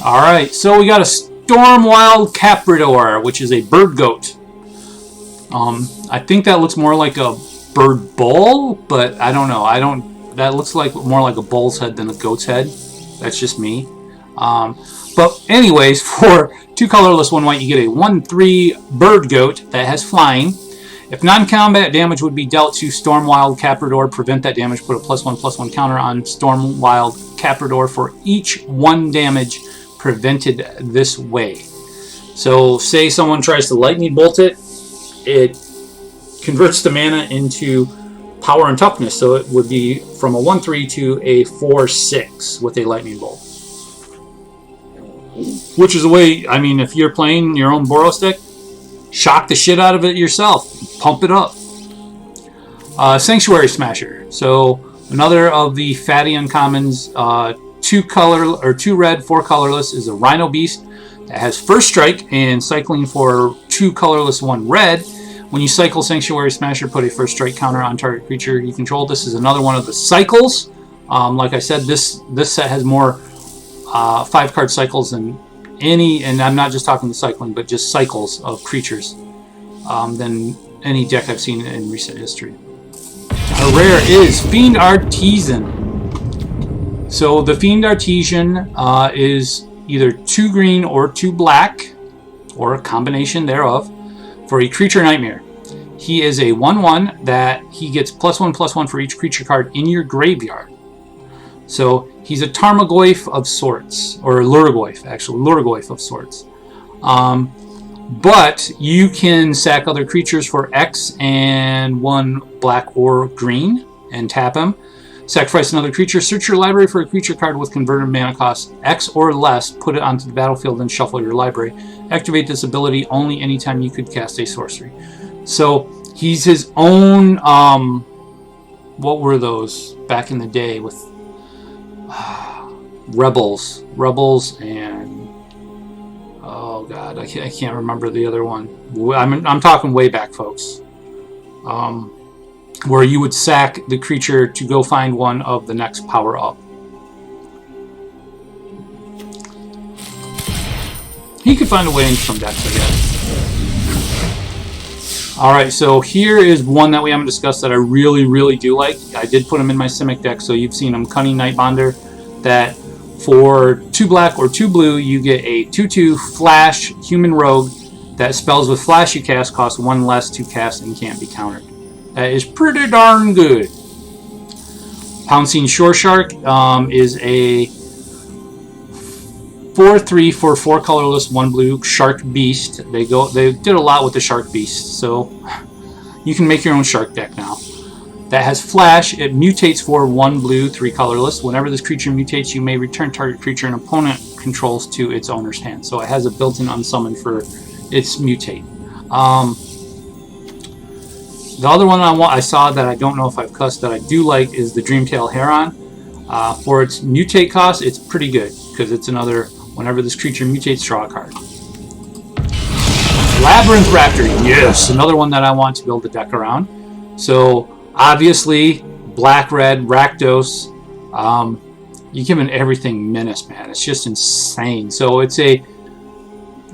Alright, so we got a Stormwild Caprador, which is a bird goat. I think that looks more like a bird bull, but I don't know. That looks like more like a bull's head than a goat's head. That's just me. But anyways, for 2 colorless, 1 white, you get a 1/3 bird goat that has flying. If non-combat damage would be dealt to Stormwild Caprador, prevent that damage, put a +1/+1 counter on Stormwild Caprador for each 1 damage prevented this way. So say someone tries to lightning bolt it, it converts the mana into power and toughness, so it would be from a 1/3 to a 4/6 with a lightning bolt. Which is a way, I mean, if you're playing your own Boros deck, shock the shit out of it yourself. Pump it up. Sanctuary Smasher. So another of the fatty uncommons, 2 red, 4 colorless, is a Rhino Beast that has first strike and cycling for 2 colorless, 1 red. When you cycle Sanctuary Smasher, put a first strike counter on target creature you control. This is another one of the cycles. Like I said, this set has more 5-card cycles than any, and I'm not just talking the cycling, but just cycles of creatures than any deck I've seen in recent history. Our rare is Fiend Artisan. So the Fiend Artisan is either 2 green or 2 black, or a combination thereof, for a creature nightmare. He is a 1/1 that he gets +1/+1 for each creature card in your graveyard. So he's a Tarmogoyf of sorts, or Lurgoyf, actually, Lurgoyf of sorts. But you can sack other creatures for X and 1 black or green and tap him. Sacrifice another creature, search your library for a creature card with converted mana cost X or less, put it onto the battlefield and shuffle your library. Activate this ability only anytime you could cast a sorcery. So he's his own, what were those back in the day with Rebels and, oh god, I can't remember the other one. I'm talking way back, folks. Where you would sack the creature to go find one of the next power up. He could find a way into some decks, I guess. Alright, so here is one that we haven't discussed that I really, really do like. I did put him in my Simic deck, so you've seen him. Cunning Nightbonder, that for 2 black or 2 blue, you get a 2/2 Flash Human Rogue that spells with Flash you cast cost 1 less to cast and can't be countered. That is pretty darn good. Pouncing Shore Shark is a 4/3 for 4 colorless, 1 blue Shark Beast. They did a lot with the Shark Beast, so you can make your own shark deck now. That has Flash. It mutates for 1 blue, 3 colorless. Whenever this creature mutates, you may return target creature an opponent controls to its owner's hand. So it has a built-in unsummon for its mutate. The other one I saw that I don't know if I've cussed that I do like is the Dreamtail Heron. For its mutate cost, it's pretty good because it's another, whenever this creature mutates, draw a card. Labyrinth Raptor, yes, another one that I want to build a deck around. So obviously, black-red Rakdos, you give it everything menace, man. It's just insane. So it's a,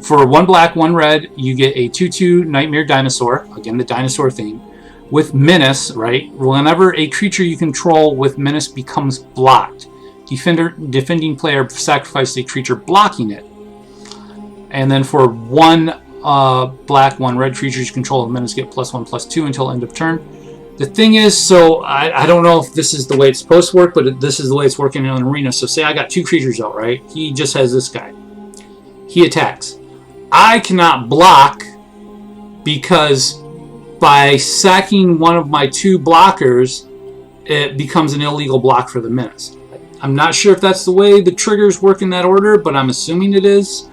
for 1 black, 1 red, you get a 2/2 Nightmare Dinosaur, again the dinosaur theme, with menace, right? Whenever a creature you control with menace becomes blocked, defending player sacrifices a creature blocking it. And then for 1 black, 1 red creatures you control with menace get +1/+2 until end of turn. The thing is, so I don't know if this is the way it's supposed to work, but this is the way it's working in an arena. So say I got 2 creatures out, right? He just has this guy. He attacks. I cannot block because by sacking one of my 2 blockers, it becomes an illegal block for the menace. I'm not sure if that's the way the triggers work in that order, but I'm assuming it is.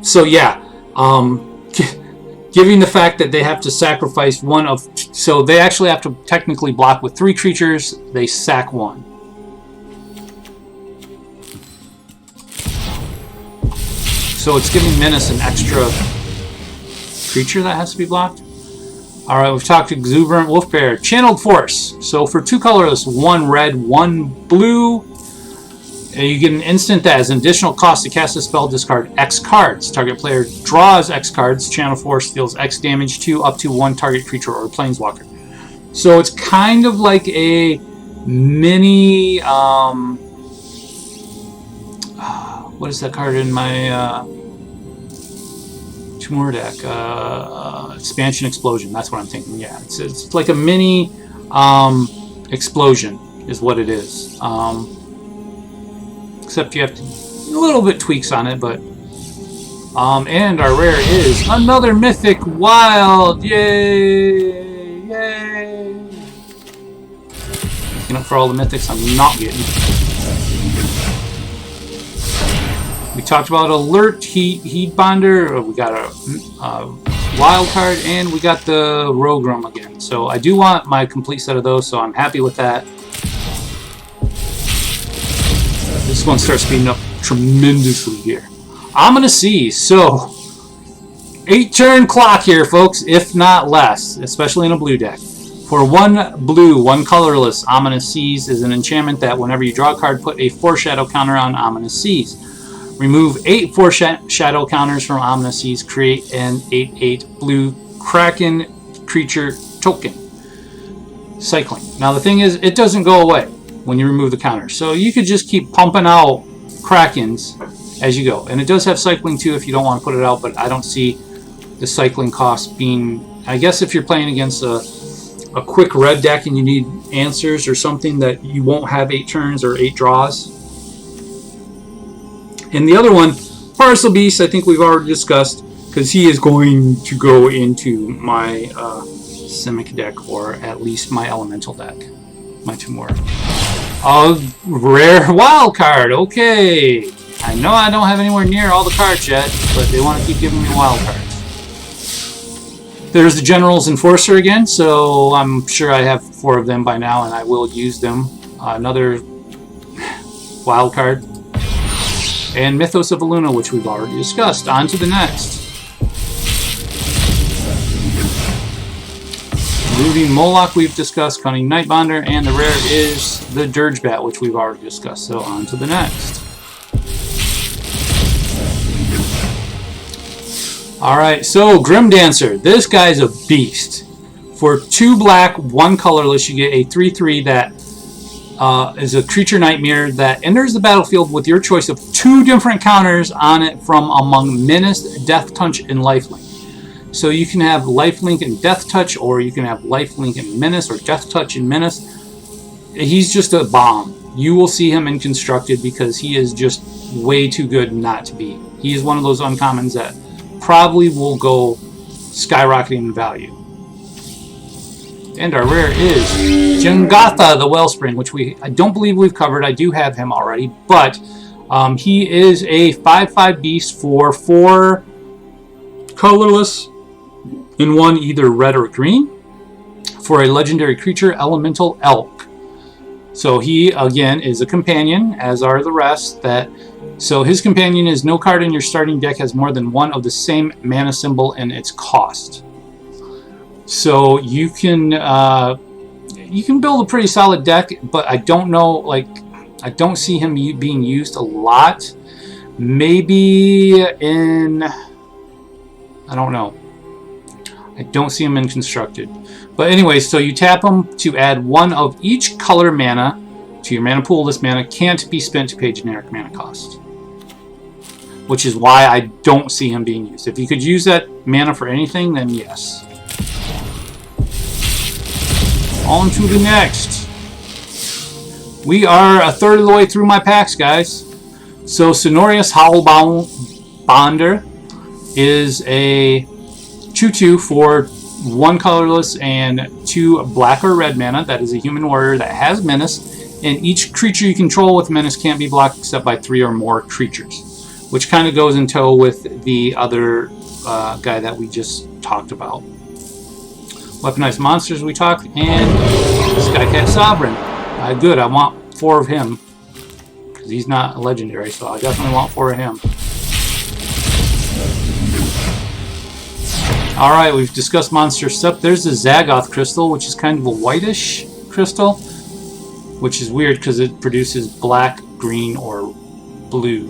So yeah, Giving the fact that they have to sacrifice one of... So they actually have to technically block with 3 creatures. They sack 1. So it's giving Menace an extra creature that has to be blocked. Alright, we've talked Exuberant Wolf Bear. Channeled Force. So for 2 colorless, 1 red, 1 blue, you get an instant that has an additional cost to cast a spell, discard X cards. Target player draws X cards. Channel Force deals X damage to up to 1 target creature or planeswalker. So it's kind of like a mini... what is that card in my... 2 more deck? Expansion Explosion. That's what I'm thinking. Yeah, it's like a mini explosion is what it is. Except you have to a little bit tweaks on it, but and our rare is another mythic wild. Yay! Yay! You know, for all the mythics I'm not getting. We talked about Alert Heat Bonder. We got a wild card, and we got the Rogrum again. So I do want my complete set of those, so I'm happy with that. This one starts speeding up tremendously here. I'm gonna see. So 8-turn clock here, folks, if not less, especially in a blue deck. For 1 blue, 1 colorless, Ominous Seas is an enchantment that whenever you draw a card, put a foreshadow counter on Ominous Seas. Remove 8 foreshadow counters from Ominous Seas. Create an 8/8 blue Kraken creature token. Cycling. Now the thing is, it doesn't go away when you remove the counter. So you could just keep pumping out Krakens as you go. And it does have cycling too if you don't want to put it out, but I don't see the cycling cost being... I guess if you're playing against a quick red deck and you need answers or something that you won't have 8 turns or 8 draws. And the other one, Parcel Beast, I think we've already discussed, because he is going to go into my Simic deck, or at least my Elemental deck. My 2 more. Rare wild card, okay. I know I don't have anywhere near all the cards yet, but they want to keep giving me wild cards. There's the General's Enforcer again, so I'm sure I have 4 of them by now, and I will use them. Another wild card. And Mythos of Aluna, which we've already discussed. On to the next. Moving Moloch we've discussed, Cunning Nightbonder, and the rare is the Dirge Bat, which we've already discussed. So on to the next. Alright, so Grim Dancer. This guy's a beast. For 2 black, 1 colorless, you get a 3/3 that is a creature nightmare that enters the battlefield with your choice of 2 different counters on it from among Menace, Death Touch, and Lifelink. So you can have Lifelink and Death Touch, or you can have Lifelink and Menace, or Death Touch and Menace. He's just a bomb. You will see him in Constructed because he is just way too good not to be. He is one of those uncommons that probably will go skyrocketing in value. And our rare is Jengatha, the Wellspring, which I don't believe we've covered. I do have him already, but he is a 5/5 beast for 4 colorless and 1 either red or green for a legendary creature, Elemental Elk. So he, again, is a companion, as are the rest. So his companion is no card in your starting deck has more than 1 of the same mana symbol in its cost. So you can build a pretty solid deck, but I don't know, like, I don't see him being used a lot. Maybe in, I don't know. I don't see him in Constructed. But anyway, so you tap him to add 1 of each color mana to your mana pool. This mana can't be spent to pay generic mana cost, which is why I don't see him being used. If you could use that mana for anything, then yes. On to the next. We are a third of the way through my packs, guys. So Sonorius Howlbonder is a 2/2 for 1 colorless and 2 black or red mana. That is a human warrior that has Menace, and each creature you control with Menace can't be blocked except by 3 or more creatures, which kind of goes in tow with the other guy that we just talked about. Weaponized monsters we talked, and Skycat Sovereign. Good, I want 4 of him. Because he's not a legendary, so I definitely want 4 of him. Alright, we've discussed monster stuff. There's the Zagoth crystal, which is kind of a whitish crystal. Which is weird because it produces black, green, or blue.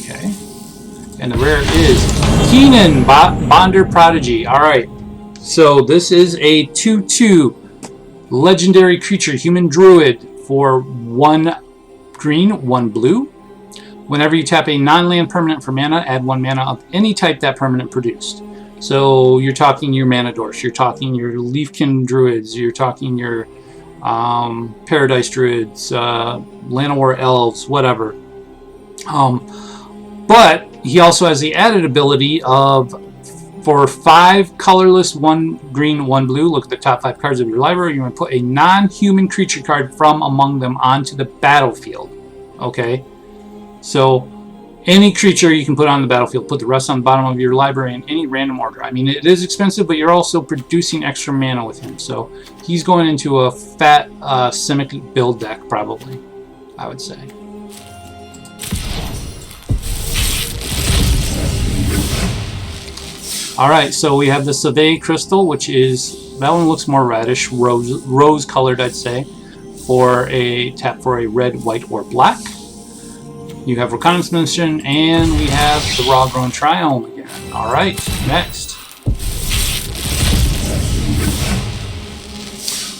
Okay. And the rare is Keenan, Bonder Prodigy. Alright. So this is a 2/2 legendary creature, human druid, for 1 green, 1 blue. Whenever you tap a non-land permanent for mana, add 1 mana of any type that permanent produced. So you're talking your Manadors, you're talking your Leafkin Druids, you're talking your Paradise Druids, Llanowar Elves, whatever. But he also has the added ability of, for 5 colorless, 1 green, 1 blue, look at the top 5 cards of your library, you're going to put a non-human creature card from among them onto the battlefield. Okay? So, any creature you can put on the battlefield, put the rest on the bottom of your library in any random order. I mean, it is expensive, but you're also producing extra mana with him. So, he's going into a fat Simic build deck, probably, I would say. Alright, so we have the Savay Crystal, which is, that one looks more reddish, rose colored, I'd say, for a tap for a red, white, or black. You have Reconnaissance Mission, and we have the Raw Grown Triome again. Alright, next.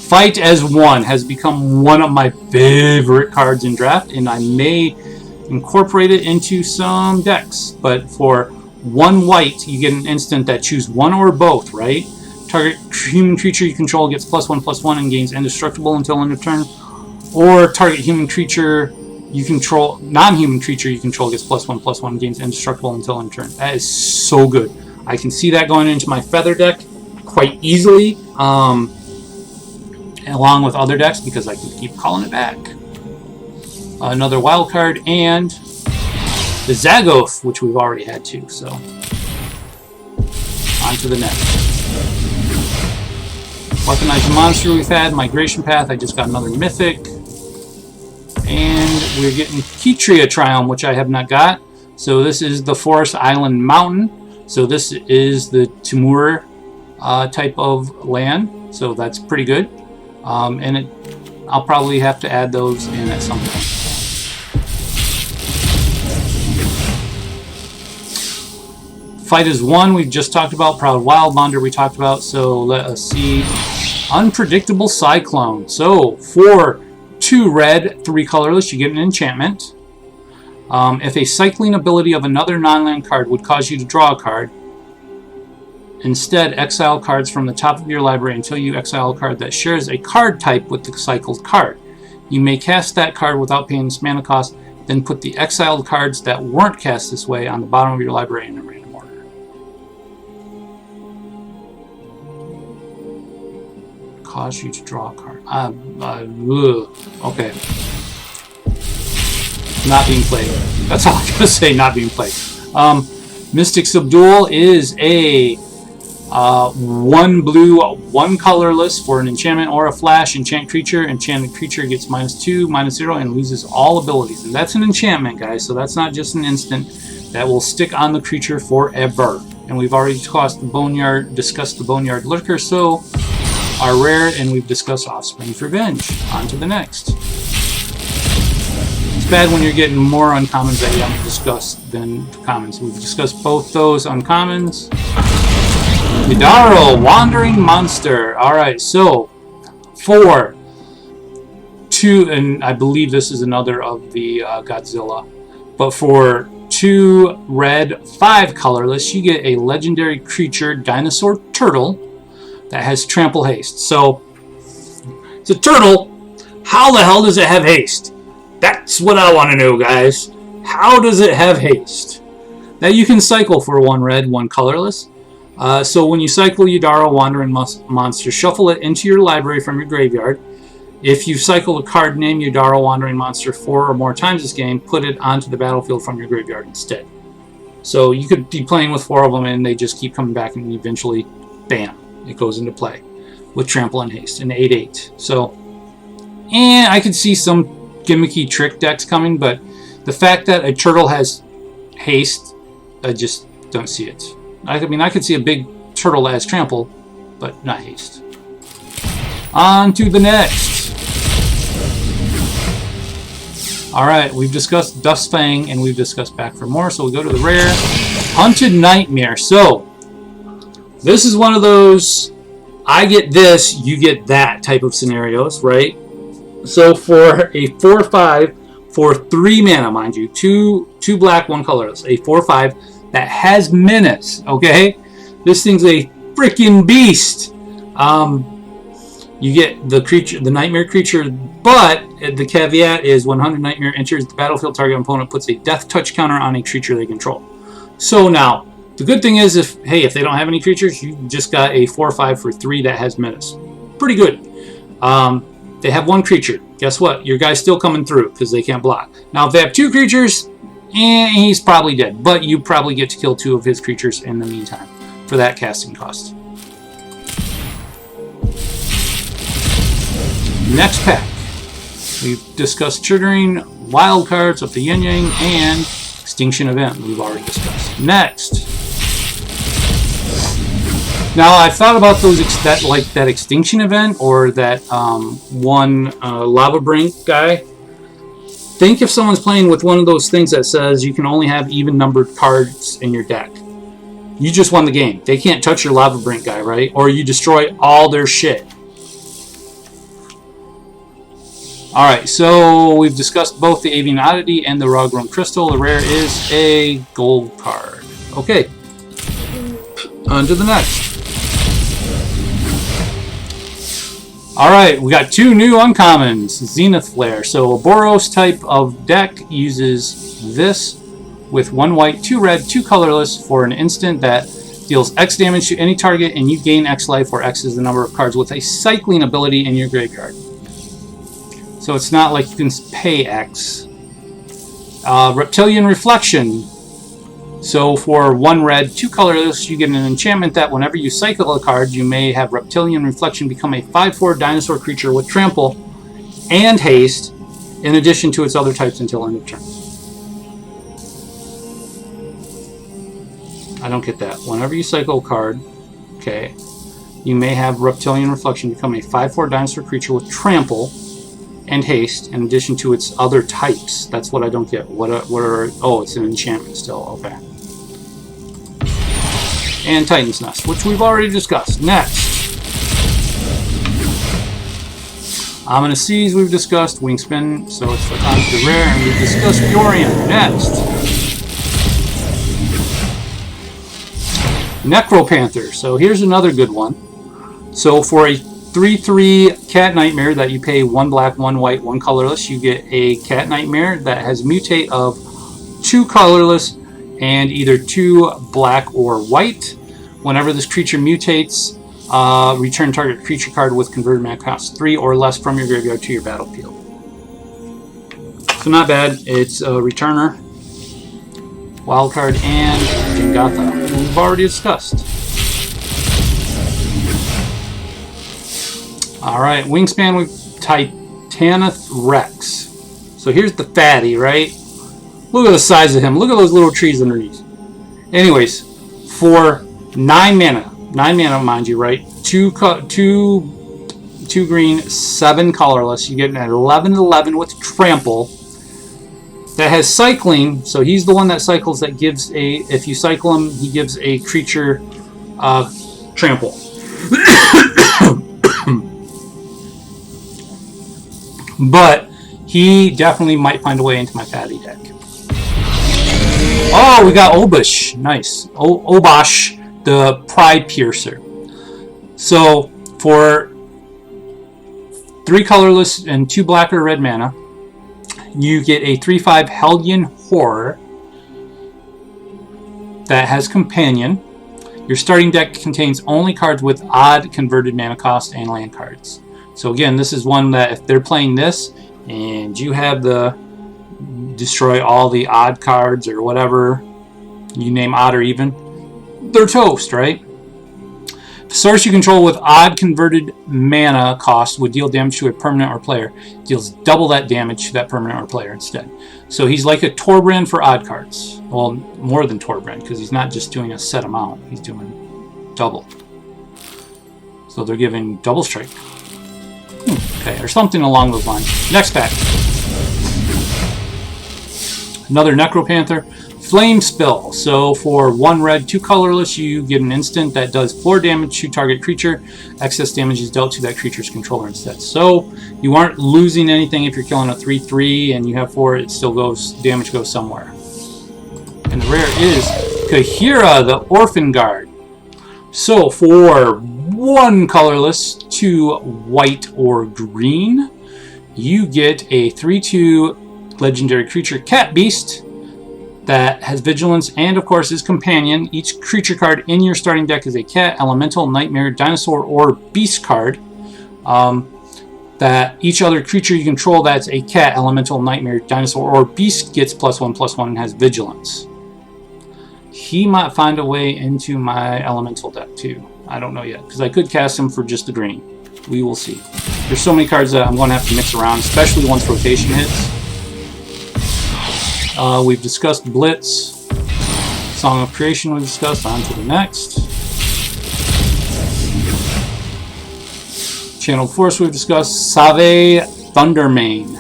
Fight as One has become one of my favorite cards in Draft, and I may incorporate it into some decks, but for 1 white, you get an instant that choose 1 or both, right? Target human creature you control gets +1/+1 and gains indestructible until end of turn. Or target human creature you control, non-human creature you control gets +1/+1 and gains indestructible until end of turn. That is so good. I can see that going into my Feather deck quite easily, along with other decks, because I can keep calling it back. Another wild card, and the Zagoth, which we've already had too, so on to the next. Weaponized monster we've had, Migration Path, I just got another Mythic. And we're getting Ikoria Triome, which I have not got. So this is the Forest Island Mountain. So this is the Timur type of land, so that's pretty good. And I'll probably have to add those in at some point. Fight as One, we've just talked about. Proud Wildbonder, we talked about. So let us see. Unpredictable Cyclone. So for 2 red, 3 colorless, you get an enchantment. If a cycling ability of another non-land card would cause you to draw a card, instead exile cards from the top of your library until you exile a card that shares a card type with the cycled card. You may cast that card without paying this mana cost, then put the exiled cards that weren't cast this way on the bottom of your library in a random order. Cause you to draw a card. Okay. Not being played. That's all I'm going to say, not being played. Mystic Subdual is a 1 blue, 1 colorless for an enchantment or a flash enchant creature. Enchanted creature gets -2, -0, and loses all abilities. And that's an enchantment, guys, so that's not just an instant. That will stick on the creature forever. And we've already discussed the Boneyard Lurker, so are rare, and we've discussed Offsprings Revenge. On to the next. It's bad when you're getting more uncommons that you haven't discussed than commons. We've discussed both those uncommons. Yidaro, Wandering Monster. Alright, so for 2, and I believe this is another of the Godzilla, but for 2 red, 5 colorless, you get a legendary creature, Dinosaur Turtle, that has Trample Haste. So, it's a turtle. How the hell does it have haste? That's what I want to know, guys. How does it have haste? That you can cycle for 1 red, 1 colorless. So when you cycle Yidaro, Wandering Monster, shuffle it into your library from your graveyard. If you cycle a card named Yidaro, Wandering Monster 4 or more times this game, put it onto the battlefield from your graveyard instead. So you could be playing with 4 of them and they just keep coming back and eventually, bam, it goes into play with Trample and Haste and 8/8. So, and I could see some gimmicky trick decks coming, but the fact that a turtle has Haste, I just don't see it. I mean, I could see a big turtle that has Trample, but not Haste. On to the next. Alright, we've discussed Dustfang and we've discussed Back for More, so we go to the rare. Hunted Nightmare. So, this is one of those I get this, you get that type of scenarios, right? So for a 4/5 for 3 mana, mind you, two black, 1 colorless, a 4/5 that has menace, okay? This thing's a freaking beast. You get the creature, the nightmare creature, but the caveat is when Hunted Nightmare enters the battlefield, target opponent puts a death touch counter on a creature they control. So now, the good thing is if they don't have any creatures, you just got a 4/5 for 3 that has menace. Pretty good. They have 1 creature. Guess what? Your guy's still coming through because they can't block. Now, if they have 2 creatures, he's probably dead. But you probably get to kill 2 of his creatures in the meantime for that casting cost. Next pack. We've discussed triggering, wild cards of the Yin Yang, and Extinction Event. We've already discussed. Next. Now, I've thought about those that Extinction Event or that one Lava Brink guy. Think if someone's playing with one of those things that says you can only have even numbered cards in your deck. You just won the game. They can't touch your Lava Brink guy, right? Or you destroy all their shit. Alright, so we've discussed both the Avian Oddity and the Raw Grown Crystal. The rare is a gold card. Okay. On to the next. Alright, we got 2 new uncommons. Zenith Blair. So a Boros type of deck uses this with 1 white, 2 red, 2 colorless for an instant that deals X damage to any target and you gain X life, where X is the number of cards with a cycling ability in your graveyard. So it's not like you can pay X. Reptilian Reflection. So for 1 red, 2 colorless, you get an enchantment that whenever you cycle a card, you may have Reptilian Reflection become a 5/4 dinosaur creature with Trample and Haste, in addition to its other types until end of turn. I don't get that. Whenever you cycle a card, okay, you may have Reptilian Reflection become a 5/4 dinosaur creature with Trample and Haste, in addition to its other types. That's what I don't get. What are... Oh, it's an enchantment still. Okay. And Titan's Nest, which we've already discussed. Next. Ominous Seas we've discussed. Wingspin, so it's on to the rare. And we've discussed Yorion. Next. Necro Panther. So here's another good one. So for a 3/3 Cat Nightmare that you pay 1 black, 1 white, 1 colorless, you get a Cat Nightmare that has mutate of 2 colorless and either 2 black or white. Whenever this creature mutates, return target creature card with converted mana cost 3 or less from your graveyard to your battlefield. So not bad. It's a returner, wildcard, and Jingata. We've already discussed. Alright, Wingspan with Titanith Rex. So here's the fatty, right? Look at the size of him. Look at those little trees underneath. Anyways, for 9 mana, mind you, right? 2 green, 7 colorless. You get an 11/11 with Trample. That has cycling, so he's the one that cycles that gives a... If you cycle him, he gives a creature Trample. But he definitely might find a way into my fatty deck. Oh, we got Obosh. Nice. Obosh, the Pride Piercer. So, for 3 colorless and 2 black or red mana, you get a 3/5 Hellion Horror that has Companion. Your starting deck contains only cards with odd converted mana cost and land cards. So again, this is one that if they're playing this and you have the destroy all the odd cards or whatever, You name odd or even, they're toast, right? Source you control with odd converted mana cost would deal damage to a permanent or player. Deals double that damage to that permanent or player instead. So he's like a Torbrand for odd cards. Well, more than Torbrand, because he's not just doing a set amount. He's doing double. So they're giving double strike. Okay, or something along those lines. Next pack. Another Necro Panther. Flame Spill. So for 1 red, 2 colorless, you get an instant that does 4 damage to target creature. Excess damage is dealt to that creature's controller instead. So you aren't losing anything if you're killing a 3/3 and you have 4. It still goes, damage goes somewhere. And the rare is Kahira, the Orphan Guard. So for 1 colorless, 2 white or green, you get a 3/2 legendary creature cat beast that has vigilance and of course is companion. Each creature card in your starting deck is a cat, elemental, nightmare, dinosaur, or beast card. That each other creature you control that's a cat, elemental, nightmare, dinosaur, or beast gets +1/+1 and has vigilance. He might find a way into my elemental deck too. I don't know yet, because I could cast him for just the green. We will see. There's so many cards that I'm going to have to mix around, especially once rotation hits. We've discussed Blitz. Song of Creation we've discussed. On to the next. Channeled Force we've discussed. Save Thundermane.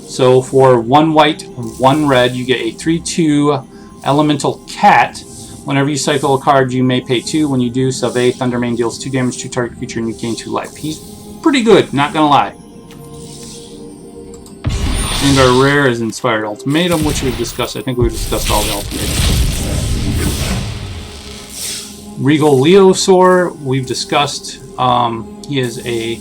So for 1 white, 1 red, you get a 3/2 elemental cat. Whenever you cycle a card, you may pay 2. When you do, Save Thundermane deals 2 damage to target creature and you gain 2 life. He's pretty good, not gonna lie. And our rare is Inspired Ultimatum, which we've discussed. I think we've discussed all the ultimatums. Regal Leosaur, we've discussed. He is the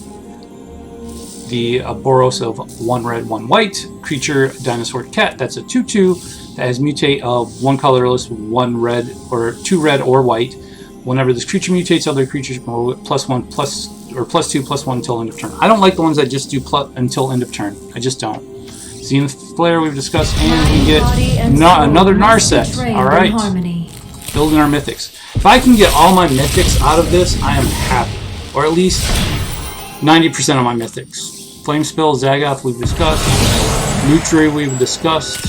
Boros of 1 red, 1 white creature, dinosaur cat. That's a 2/2 that has mutate of 1 colorless, 1 red, or 2 red or white. Whenever this creature mutates, other creatures can roll +1 or +2/+1 until end of turn. I don't like the ones that just do until end of turn. I just don't. Zenith Blair we've discussed, and we get another Narset. Alright. Building our mythics. If I can get all my mythics out of this, I am happy. Or at least 90% of my mythics. Flame Spill, Zagoth we've discussed. Nutri we've discussed.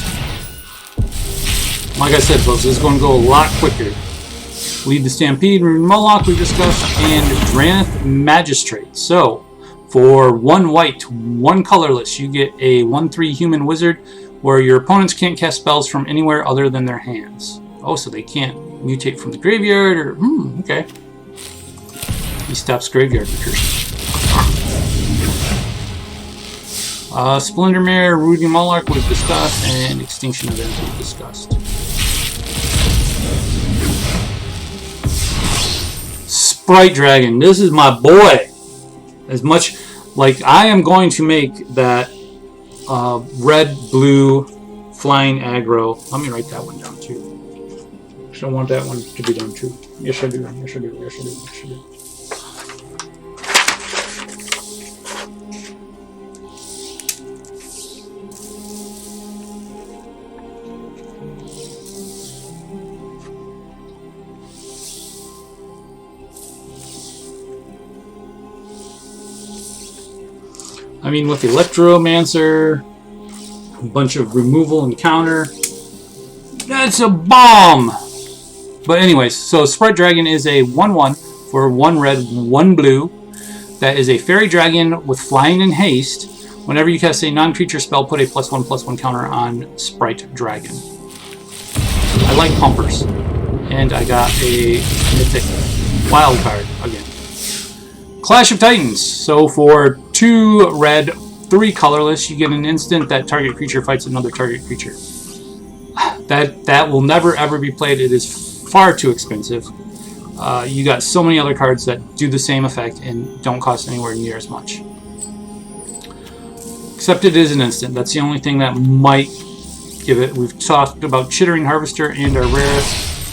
Like I said, folks, this is going to go a lot quicker. Lead the Stampede, Rune Moloch we've discussed, and Dranith Magistrate. So, for 1 white, 1 colorless, you get a 1/3 human wizard where your opponents can't cast spells from anywhere other than their hands. Oh, so they can't mutate from the graveyard, or, okay. He stops graveyard recursion. Splendermare, Rudy Moloch we've discussed, and Extinction Event we've discussed. Sprite Dragon, this is my boy. As much like I am going to make that red, blue, flying aggro. Let me write that one down too. I want that one to be done too. Yes, I do. Yes, I do. Yes, I do. Yes, I do. I mean, with Electromancer, a bunch of removal and counter, that's a bomb! But anyways, so Sprite Dragon is a 1/1 for 1 red, 1 blue. That is a fairy dragon with flying and haste. Whenever you cast a non-creature spell, put a +1/+1 counter on Sprite Dragon. I like pumpers. And I got a mythic wild card again. Clash of Titans. So for 2 red, 3 colorless, you get an instant that target creature fights another target creature. That will never ever be played. It is far too expensive. You got so many other cards that do the same effect and don't cost anywhere near as much. Except it is an instant. That's the only thing that might give it. We've talked about Chittering Harvester and our rare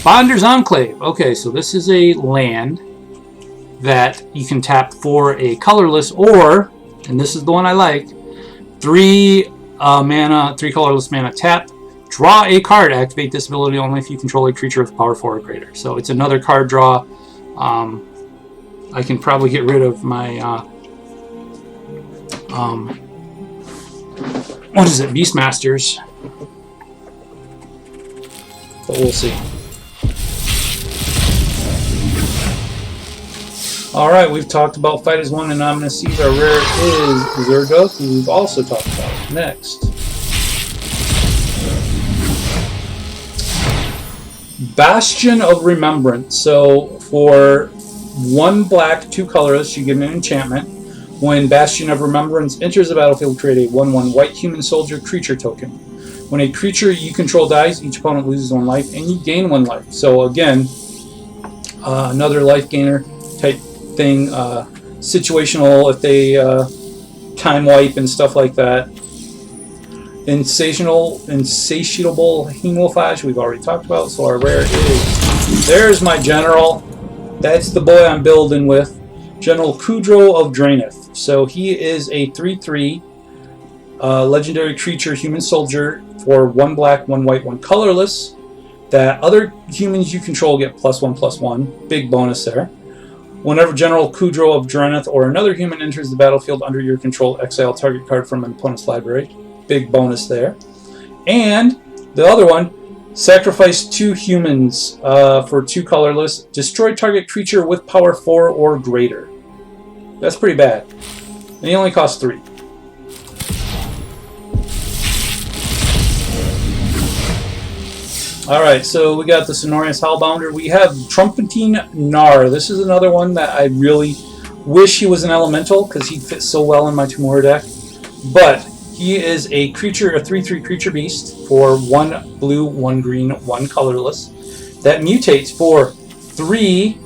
Bonder's Enclave. Okay, so this is a land that you can tap for a colorless, or, and this is the one I like, 3 mana, 3 colorless mana tap. Draw a card. Activate this ability only if you control a creature with power 4 or greater. So it's another card draw. I can probably get rid of my what is it, Beastmasters, but we'll see. Alright, we've talked about Fight as One and Ominous Seas. Our rare is Zerga, who we've also talked about. Next, Bastion of Remembrance. So for 1 black, 2 colorless, you get an enchantment. When Bastion of Remembrance enters the battlefield, create a 1/1 white human soldier creature token. When a creature you control dies, each opponent loses 1 life, and you gain 1 life. So again, another life gainer type thing, situational if they time wipe and stuff like that. Insatiable Hemoflash, we've already talked about. So our rare is, there's my general. That's the boy I'm building with. General Kudro of Draenith. So he is a 3/3 legendary creature human soldier for 1 black, 1 white, 1 colorless. That other humans you control get +1/+1. Big bonus there. Whenever General Kudro of Draenith or another human enters the battlefield under your control, exile target card from an opponent's library. Big bonus there. And the other one, sacrifice 2 humans for 2 colorless. Destroy target creature with power 4 or greater. That's pretty bad. And he only costs 3. Alright, so we got the Sonorious Howlbounder. We have Trumpeting Gnar. This is another one that I really wish he was an elemental, because he'd fit so well in my Tumor deck. But he is a creature, a 3/3 creature beast for 1 blue, 1 green, 1 colorless. That mutates for 3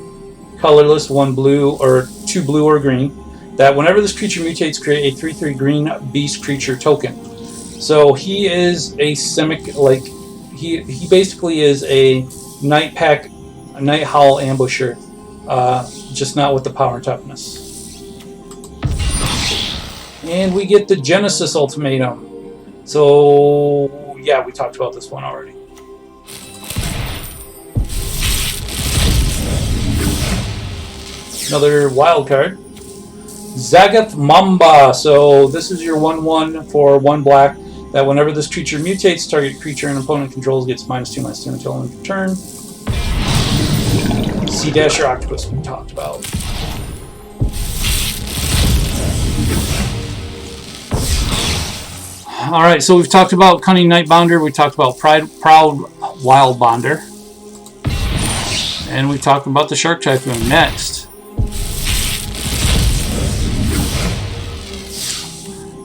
colorless, 1 blue, or 2 blue or green. That whenever this creature mutates, create a 3/3 green beast creature token. So he is a Simic, like he basically is a Night Howl ambusher, just not with the power and toughness. And we get the Genesis Ultimatum. So yeah, we talked about this one already. Another wild card. Zagath Mamba. So this is your 1/1 for 1 black. That whenever this creature mutates, target creature an opponent controls gets -2/-2 until end of turn. Sea-Octopus we talked about. Alright, so we've talked about Cunning Nightbounder, we talked about Proud Wildbounder, and we talked about the Shark Typhoon. Next,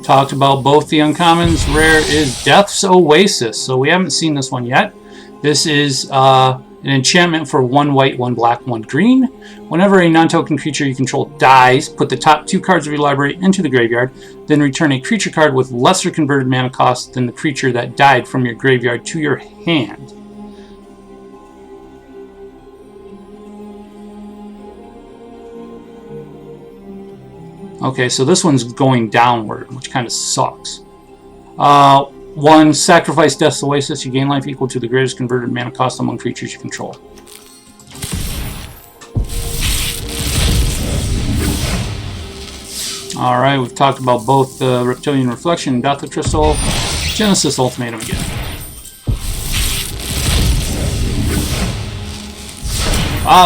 talked about both the uncommons. Rare is Death's Oasis, so we haven't seen this one yet. This is an enchantment for 1 white, 1 black, 1 green. Whenever a non-token creature you control dies, put the top 2 cards of your library into the graveyard, then return a creature card with lesser converted mana cost than the creature that died from your graveyard to your hand. Okay, so this one's going downward, which kind of sucks. 1, sacrifice Death's Oasis. You gain life equal to the greatest converted mana cost among creatures you control. Alright, we've talked about both the Reptilian Reflection and Gothic Crystal. Genesis Ultimatum again.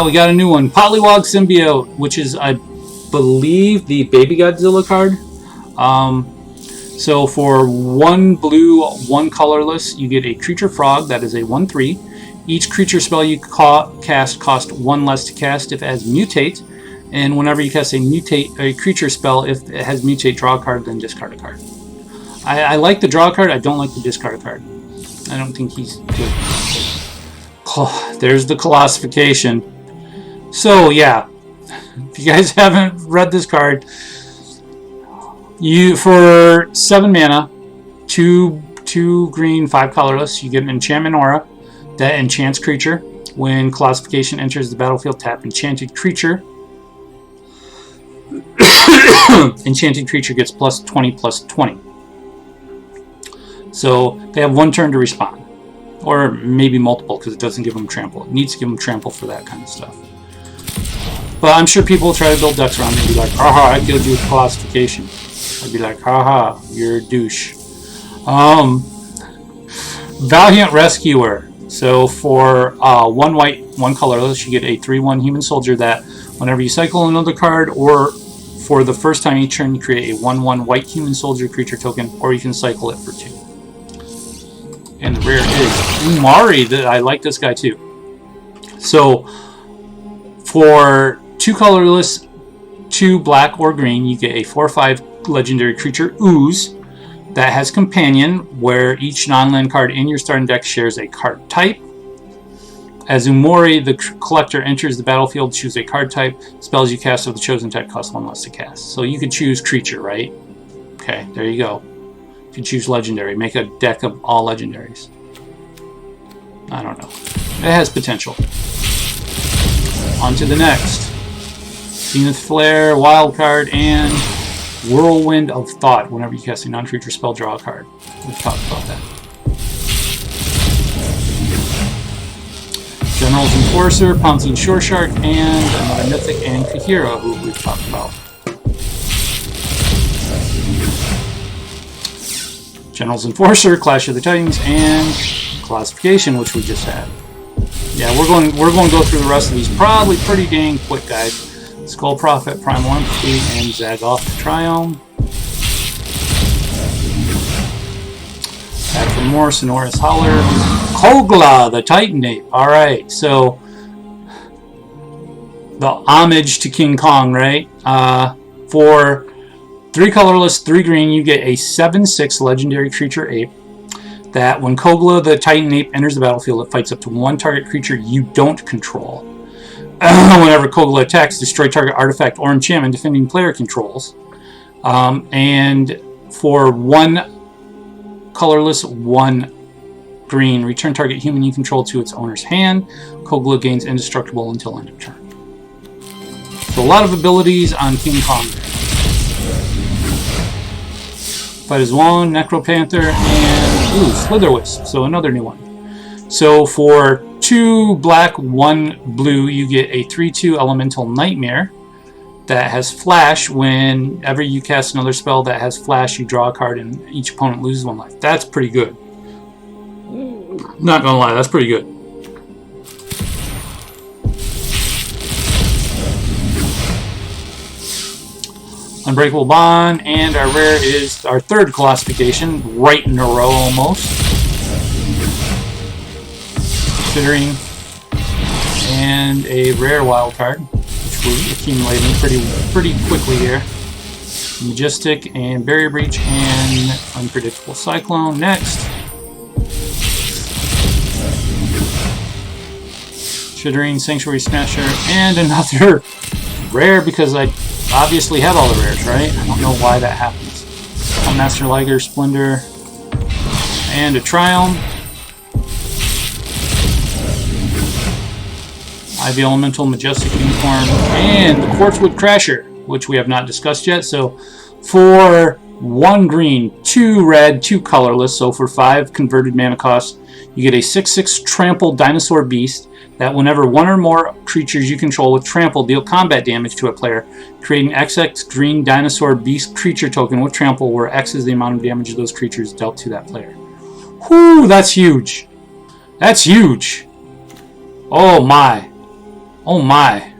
We got a new one. Pollywog Symbiote, which is, I believe, the Baby Godzilla card. So for 1 blue, 1 colorless, you get a creature frog that is a 1/3. Each creature spell you cast costs 1 less to cast if it has mutate, and whenever you cast a creature spell, if it has mutate, draw a card, then discard a card. I like the draw card. I don't like the discard card. I don't think he's good. Oh, there's the Colossification. So yeah, if you guys haven't read this card, you, for 7 mana, 2 green, 5 colorless, you get an enchantment aura that enchants creature. When Colossification enters the battlefield, tap enchanted creature. Enchanted creature gets +20/+20. So they have 1 turn to respond. Or maybe multiple, because it doesn't give them trample. It needs to give them trample for that kind of stuff. But I'm sure people will try to build decks around me and be like, haha, I killed you with classification. I'd be like, haha, you're a douche. Valiant Rescuer. So for 1 white, 1 colorless, you get a 3/1 human soldier that whenever you cycle another card, or for the first time each turn, you create a 1/1 white human soldier creature token, or you can cycle it for 2. And the rare is Umari. I like this guy too. So for 2 colorless, 2 black or green, you get a 4/5 legendary creature Ooze that has Companion, where each non-land card in your starting deck shares a card type. As Umori, the collector enters the battlefield, choose a card type. Spells you cast of the chosen type cost 1 less to cast. So you could choose creature, right? Okay, there you go. You can choose legendary. Make a deck of all legendaries. I don't know. It has potential. On to the next. Zenith Blair, wild card, and Whirlwind of Thought. Whenever you cast a non-creature spell, draw a card. We've talked about that. General's Enforcer, Pouncing Shore Shark, and another Mythic and Kahira, who we've talked about. General's Enforcer, Clash of the Titans, and Classification, which we just had. Yeah, we're going to go through the rest of these probably pretty dang quick, guys. Skull Prophet, Primal Empathy, and Zagoth the Triome. Back for more, Sonorous Howler. Kogla, the Titan Ape. Alright, so the homage to King Kong, right? For 3 colorless, 3 green, you get a 7/6 legendary creature ape that when Kogla, the Titan Ape, enters the battlefield, it fights up to 1 target creature you don't control. Whenever Kogla attacks, destroy target artifact or enchantment defending player controls. And for 1 colorless, 1 green, return target human you control to its owner's hand. Kogla gains indestructible until end of turn. So a lot of abilities on King Kong. Fight as one, Necro Panther, and Slitherwisp, so another new one. So for 2 black, 1 blue, you get a 3/2 Elemental Nightmare that has Flash. Whenever you cast another spell that has Flash, you draw a card and each opponent loses 1 life. That's pretty good. Not gonna lie, that's pretty good. Unbreakable Bond, and our rare is our 3rd classification, right in a row almost. Considering, and a rare wild card, which we're accumulating pretty quickly here. Majestic and Barrier Breach and Unpredictable Cyclone. Next, Chittering Sanctuary Smasher, and another rare because I obviously have all the rares, right? I don't know why that happens. A Master Liger, Splendor, and a Triome. Ivy Elemental, Majestic Unicorn, and the Quartzwood Crasher, which we have not discussed yet. So for 1 green, 2 red, 2 colorless, so for 5 converted mana cost, you get a 6/6 Trample Dinosaur Beast that whenever 1 or more creatures you control with Trample deal combat damage to a player, create an XX green Dinosaur Beast creature token with Trample where X is the amount of damage of those creatures dealt to that player. Whoo, that's huge. That's huge. Oh my. Oh my.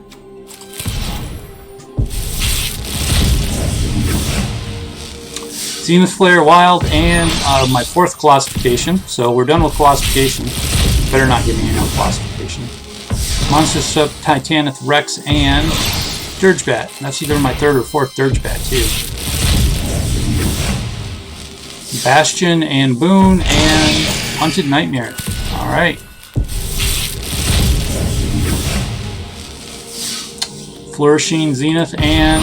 Zenith Blair Wild, and my 4th classification. So we're done with classification. Better not give me another classification. Monster Sub Titanith Rex and Dirge Bat. That's either my 3rd or 4th Dirge Bat too. Bastion and Boon and Hunted Nightmare. Alright. Flourishing Zenith and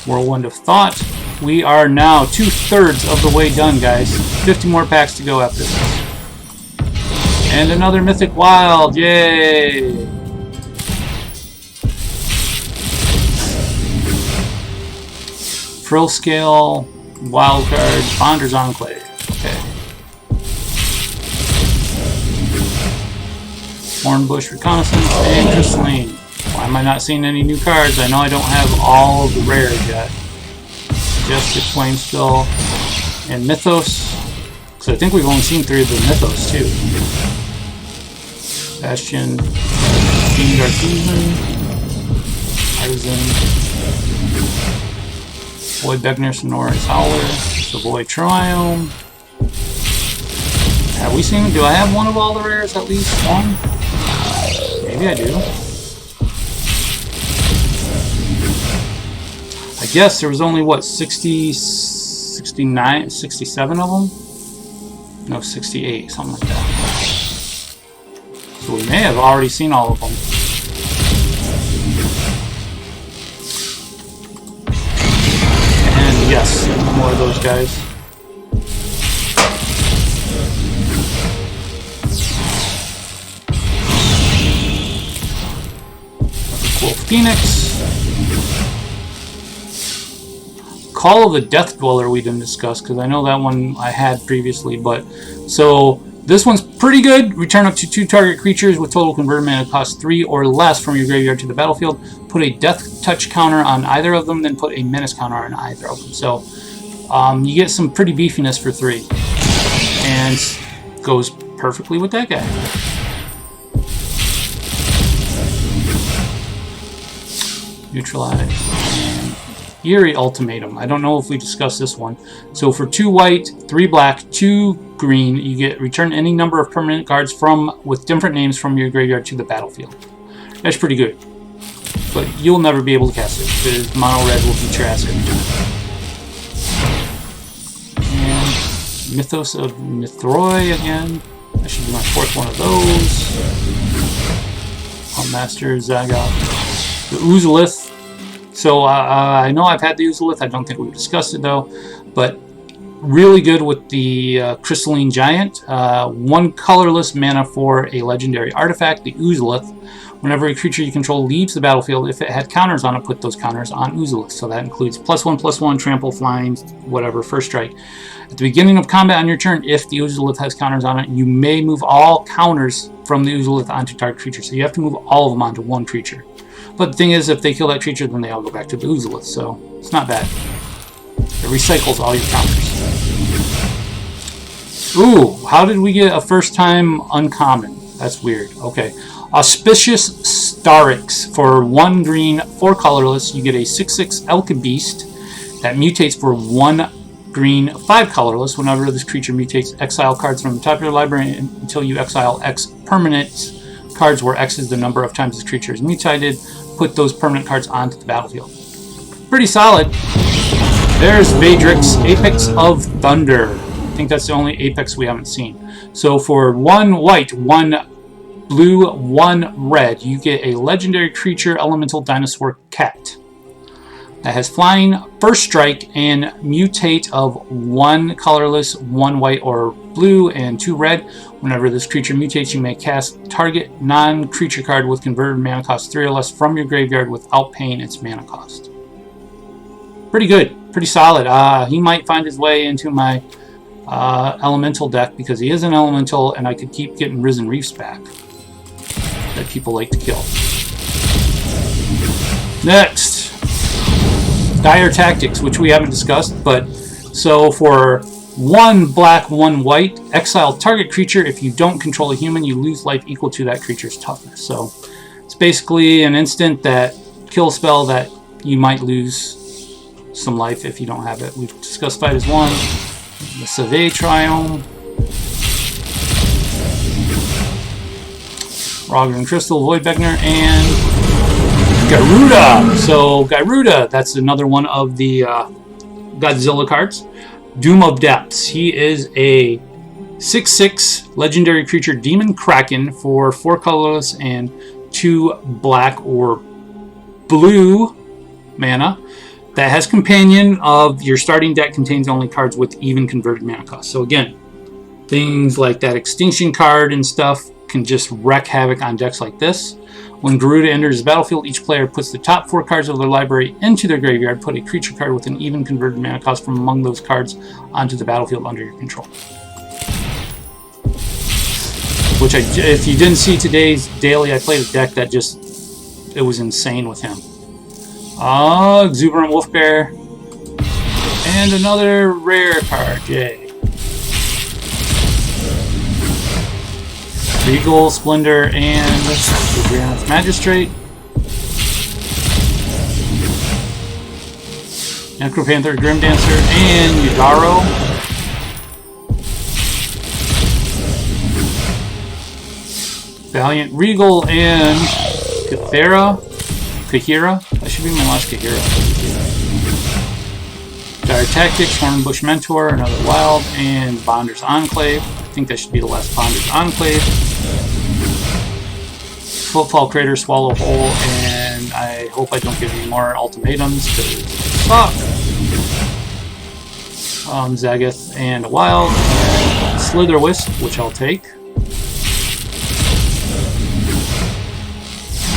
Whirlwind of Thought. We are now 2/3 of the way done, guys. 50 more packs to go after this. And another Mythic Wild, yay! Frill Scale, Wildcard, Bonder's Enclave. Okay. Hornbush Reconnaissance, and Crystalline. Why am I not seeing any new cards? I know I don't have all of the rares yet. Majestic Flamespill and Mythos. Because I think we've only seen 3 of the Mythos too. Bastion, Fiend Artisan, Artisan, Void Beckner, Sonora's Howler, Savoy Triumph. Have we seen? Do I have one of all the rares? At least one? Maybe I do. I guess there was only, what, 60, 69, 67 of them? No, 68, something like that. So we may have already seen all of them. And yes, more of those guys. Cool Phoenix. Call of the Death Dweller we didn't discuss because I know that one I had previously, but so this one's pretty good. Return up to 2 target creatures with total converted mana cost 3 or less from your graveyard to the battlefield. Put a Death Touch counter on either of them, then put a Menace counter on either of them. So you get some pretty beefiness for 3, and goes perfectly with that guy. Neutralize. Eerie Ultimatum. I don't know if we discussed this one. So for 2 white, 3 black, 2 green, you get return any number of permanent cards with different names from your graveyard to the battlefield. That's pretty good. But you'll never be able to cast it because mono red will beat your ass every time. And Mythos of Mithroi again. That should be my 4th one of those. Master Zagoth. The Uzalith. So I know I've had the Uzalith. I don't think we've discussed it though, but really good with the Crystalline Giant. 1 colorless mana for a legendary artifact, the Uzalith. Whenever a creature you control leaves the battlefield, if it had counters on it, put those counters on Uzalith. So that includes +1/+1, trample, flying, whatever, first strike. At the beginning of combat on your turn, if the Uzalith has counters on it, you may move all counters from the Uzalith onto target creature. So you have to move all of them onto 1 creature. But the thing is, if they kill that creature, then they all go back to the Uzalith, so it's not bad. It recycles all your counters. Ooh, how did we get a first-time uncommon? That's weird. Okay. Auspicious Starix. For 1 green, 4 colorless, you get a 6/6 Alkebeast that mutates for 1 green, 5 colorless. Whenever this creature mutates, exile cards from the top of your library until you exile X permanent cards where X is the number of times this creature is mutated. Put those permanent cards onto the battlefield. Pretty solid. There's Vadrix, Apex of Thunder. I think that's the only Apex we haven't seen. So for 1 white, 1 blue, 1 red, you get a legendary creature, Elemental Dinosaur Cat. That has flying, first strike, and mutate of 1 colorless, 1 white or blue, and 2 red. Whenever this creature mutates, you may cast target non-creature card with converted mana cost 3 or less from your graveyard without paying its mana cost. Pretty good, pretty solid. He might find his way into my elemental deck because he is an elemental, and I could keep getting Risen Reefs back that people like to kill. Next, Dire Tactics, which we haven't discussed, but so for 1 black, 1 white, exile target creature. If you don't control a human, you lose life equal to that creature's toughness. So it's basically an instant that kill spell that you might lose some life if you don't have it. We've discussed Fight as 1, the Save Triumph, Roger and Crystal, Void Beckner, and Garuda. So Garuda, that's another one of the Godzilla cards. Doom of Depths. He is a 6/6 legendary creature, Demon Kraken, for 4 colorless and 2 black or blue mana. That has companion of your starting deck contains only cards with even converted mana cost. So again, things like that Extinction card and stuff can just wreak havoc on decks like this. When Garuda enters the battlefield, each player puts the top 4 cards of their library into their graveyard. Put a creature card with an even converted mana cost from among those cards onto the battlefield under your control. Which, if you didn't see today's daily, I played a deck that just, it was insane with him. Exuberant Wolf Bear. And another rare card, yay. Regal, Splendor, and Grand Magistrate. Necro Panther, Grim Dancer, and Yadaro. Valiant, Regal, and Kahira. That should be my last Kahira. Dire Tactics, Hornbush Mentor, another Wild, and Bonder's Enclave. I think that should be the last Bonder's Enclave. Footfall Crater, Swallow Hole, and I hope I don't get any more ultimatums because they suck. Zagoth and a Wild, and Slither Wisp, which I'll take.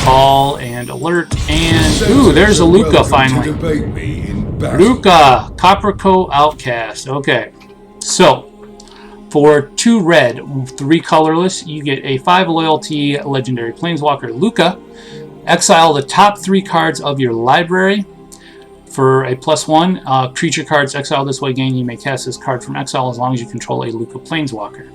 Call and Alert, and ooh, there's a Luca finally. Luca, Coppercoat Outcast. Okay, so for 2 red, 3 colorless, you get a 5 loyalty legendary planeswalker Luca. Exile the top 3 cards of your library for a +1. Creature cards exiled this way gain. You may cast this card from exile as long as you control a Luca planeswalker.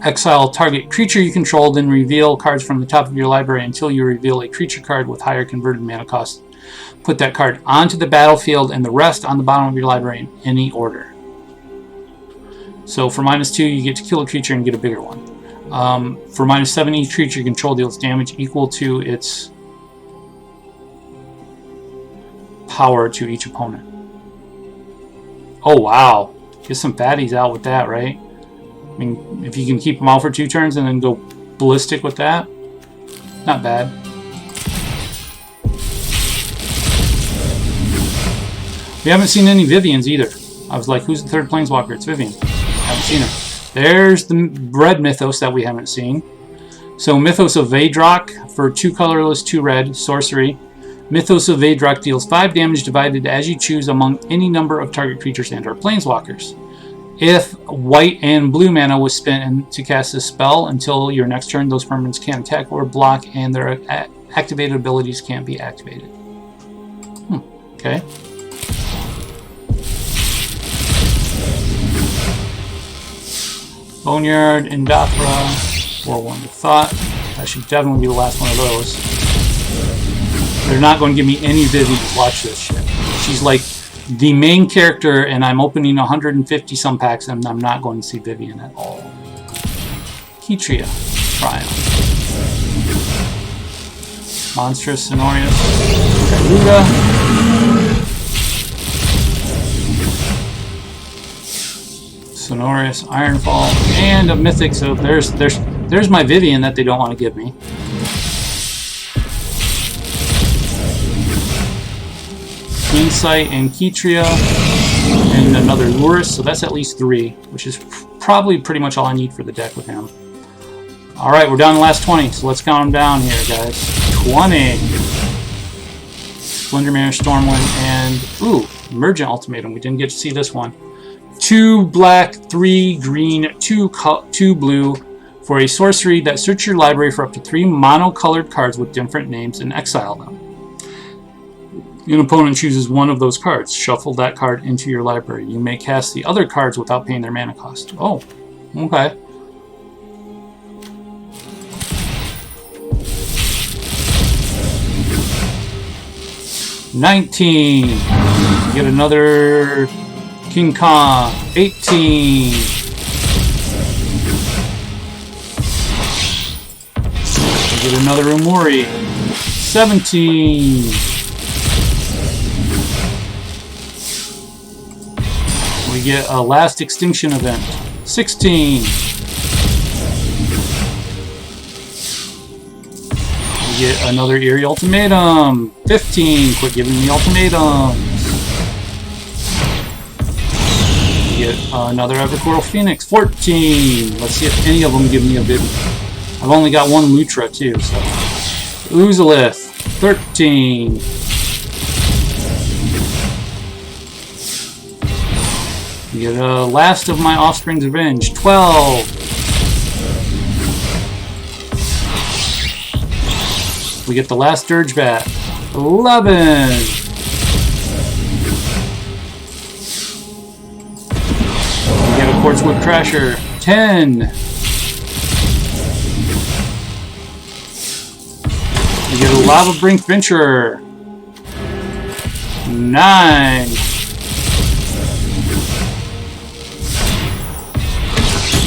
Exile target creature you control, then reveal cards from the top of your library until you reveal a creature card with higher converted mana cost. Put that card onto the battlefield and the rest on the bottom of your library in any order. So for -2, you get to kill a creature and get a bigger one. For -7, each creature you control deals damage equal to its power to each opponent. Oh wow, get some fatties out with that, right? I mean, if you can keep them out for 2 turns and then go ballistic with that, not bad. We haven't seen any Vivians either. I was like, who's the 3rd planeswalker? It's Vivian. Haven't seen her. There's the red Mythos that we haven't seen. So Mythos of Vadrock for 2 colorless, 2 red, sorcery. Mythos of Vadrock deals 5 damage divided as you choose among any number of target creatures and or planeswalkers. If white and blue mana was spent to cast this spell until your next turn, those permanents can't attack or block, and their activated abilities can't be activated. Okay. Boneyard, Indathra, 4-1 to Thought. That should definitely be the last one of those. They're not going to give me any Vivians. Watch this shit. She's like the main character, and I'm opening 150 some packs, and I'm not going to see Vivian at all. Ikoria, Triumph. Monstrous, Sonorius, Kaluga. Sonorius, Ironfall, and a Mythic. So there's my Vivian that they don't want to give me. Insight and Ikoria, and another Lurus, so that's at least 3, which is probably pretty much all I need for the deck with him. Alright, we're down to the last 20, so let's count them down here, guys. 20. Splendermare, Stormwind, and ooh, Emergent Ultimatum. We didn't get to see this one. 2 black, 3 green, 2 blue for a sorcery that search your library for up to 3 mono-colored cards with different names and exile them. An opponent chooses one of those cards. Shuffle that card into your library. You may cast the other cards without paying their mana cost. Oh, okay. $19. Get another King Kong. $18. Get another Umori. $17. We get a Last Extinction event. 16. We get another Eerie Ultimatum. 15. Quit giving me ultimatums. We get another Evercoral Phoenix. 14. Let's see if any of them give me a Vivian. I've only got 1 Lutra too, so. Uzalith. 13. You get a last of my Offsprings Revenge, 12. We get the last Dirge Bat. 11. We get a Quartz Whip Crasher. 10. We get a Lava Brink Venturer. 9.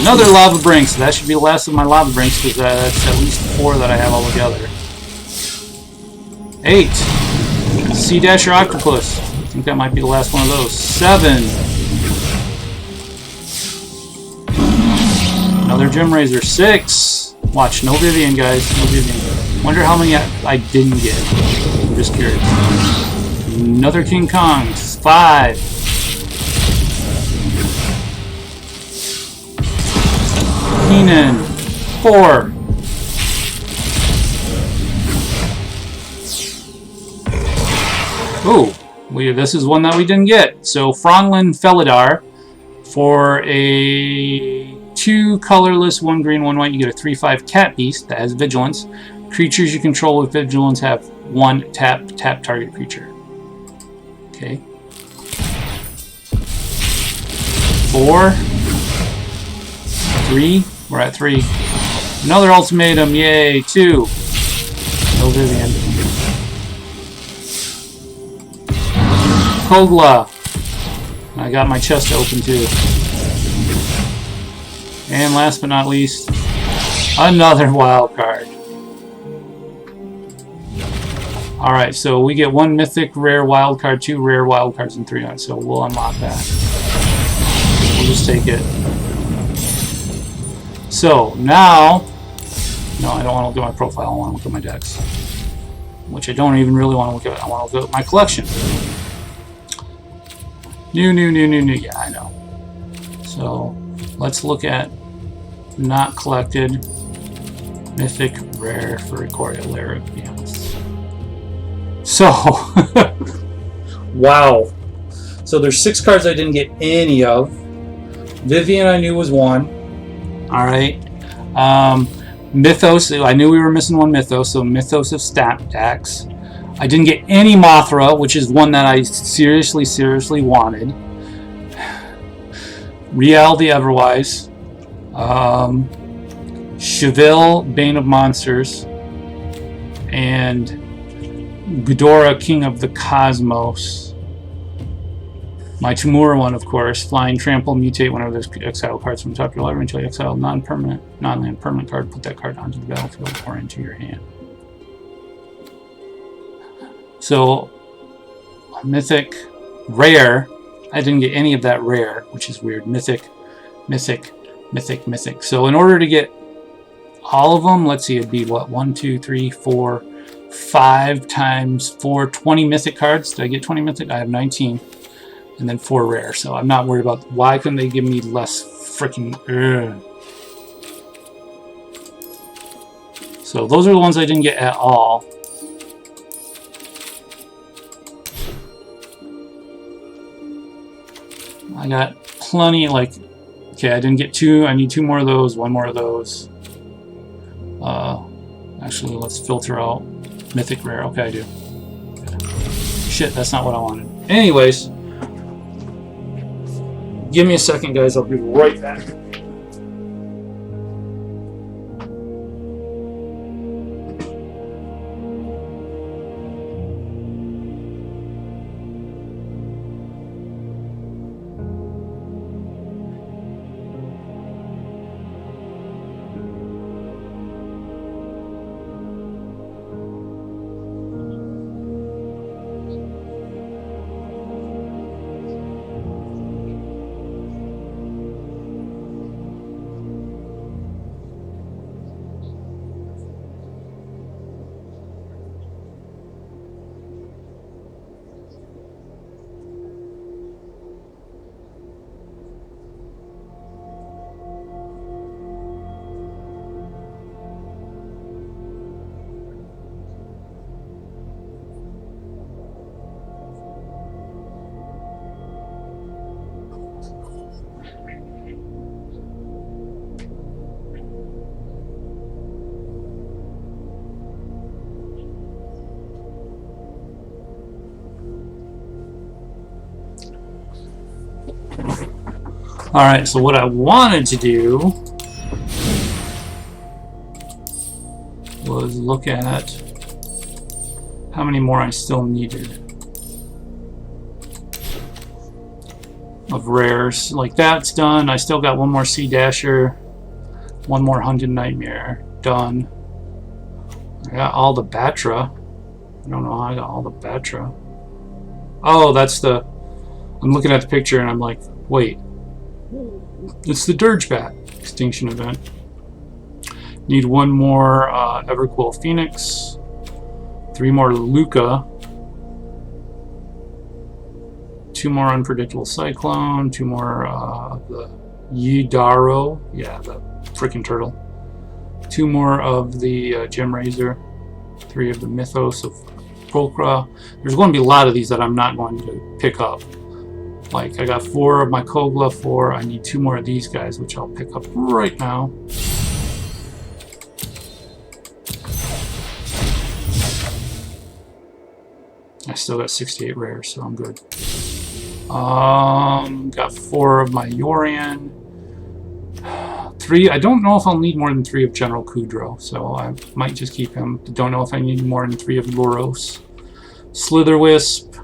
Another Lava Brink, so that should be the last of my Lava Brinks, because that's at least 4 that I have all together. 8. Sea-Octopus. I think that might be the last one of those. 7. Another Gem Razor. 6. Watch, no Vivian, guys. No Vivian. Wonder how many I didn't get. I'm just curious. Another King Kong. 5. Keenan. 4. Ooh, this is one that we didn't get. So Fronlin Felidar for a 2 colorless, 1 green, 1 white. You get a 3/5 cat beast that has vigilance. Creatures you control with vigilance have 1 tap target creature. Okay. 4. 3. We're at 3. Another ultimatum. Yay. 2. No Vivian. Kogla. I got my chest open too. And last but not least, another wild card. Alright, so we get 1 mythic rare wild card, 2 rare wild cards, and 3 on. So we'll unlock that. We'll just take it. So now, no, I don't want to look at my profile. I want to look at my decks, which I don't even really want to look at. I want to look at my collection. New. Yeah, I know. So let's look at not collected mythic rare for Ikoria Lair. Yeah. So, wow. So there's 6 cards I didn't get any of. Vivian I knew was 1. All right. Mythos. I knew we were missing 1 Mythos. So Mythos of Stacks. I didn't get any Mothra, which is one that I seriously wanted. Riel the Everwise. Cheville, Bane of Monsters. And Ghidorah, King of the Cosmos. My Tamura one, of course. Flying, Trample, Mutate whenever there's exile cards from top of your library until you exile non-land permanent card. Put that card onto the battlefield or into your hand. So, mythic, rare. I didn't get any of that rare, which is weird. Mythic. So in order to get all of them, let's see, it'd be what? 1, 2, 3, 4, 5 times 4, 20 mythic cards. Did I get 20 mythic? I have 19. And then 4 rare. So I'm not worried about why couldn't they give me less freaking. So those are the ones I didn't get at all. I got plenty, like, okay, I didn't get 2. I need 2 more of those, 1 more of those. Actually, let's filter out mythic rare. Okay, I do. Shit, that's not what I wanted. Anyways, give me a second, guys. I'll be right back. Alright, so what I wanted to do was look at how many more I still needed of rares. Like that's done. I still got one more Sea Dasher, one more Hunted Nightmare. Done. I got all the Batra. I don't know how I got all the Batra. Oh, that's the... I'm looking at the picture and I'm like, wait. It's the Dirge Bat extinction event. Need one more Everquill Phoenix. 3 more Luca. 2 more Unpredictable Cyclone. 2 more the Yidaro. Yeah, the freaking turtle. 2 more of the Gem Razor. 3 of the Mythos of Aluna. There's going to be a lot of these that I'm not going to pick up. Like, I got 4 of my Kogla, 4. I need 2 more of these guys, which I'll pick up right now. I still got 68 rares, so I'm good. Got 4 of my Yorian. 3, I don't know if I'll need more than 3 of General Kudrow, so I might just keep him. Don't know if I need more than 3 of Loros. Slitherwisp.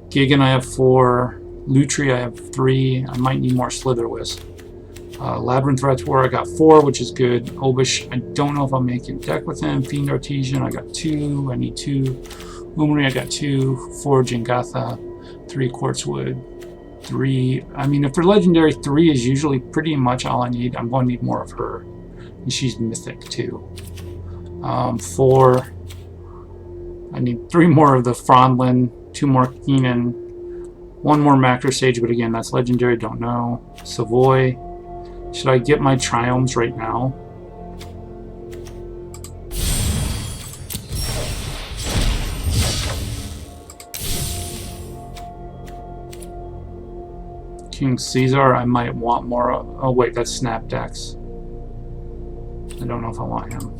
Gigan, I have 4. Lutri, I have 3. I might need more Slitherwisp. Labyrinth Rator, I got 4, which is good. Obish, I don't know if I'm making deck with him. Fiend Artesian, I got 2. I need 2. Umri, I got 2. 4 Jingatha. 3 Quartzwood. 3. I mean, if they're legendary, 3 is usually pretty much all I need. I'm going to need more of her. And she's mythic too. 4. I need 3 more of the Frondlin. 2 more Keenan. 1 more Macro Sage, but again, that's legendary, don't know. Savoy. Should I get my Triomes right now? King Caesar, I might want more of. Oh wait, that's Snapdax. I don't know if I want him.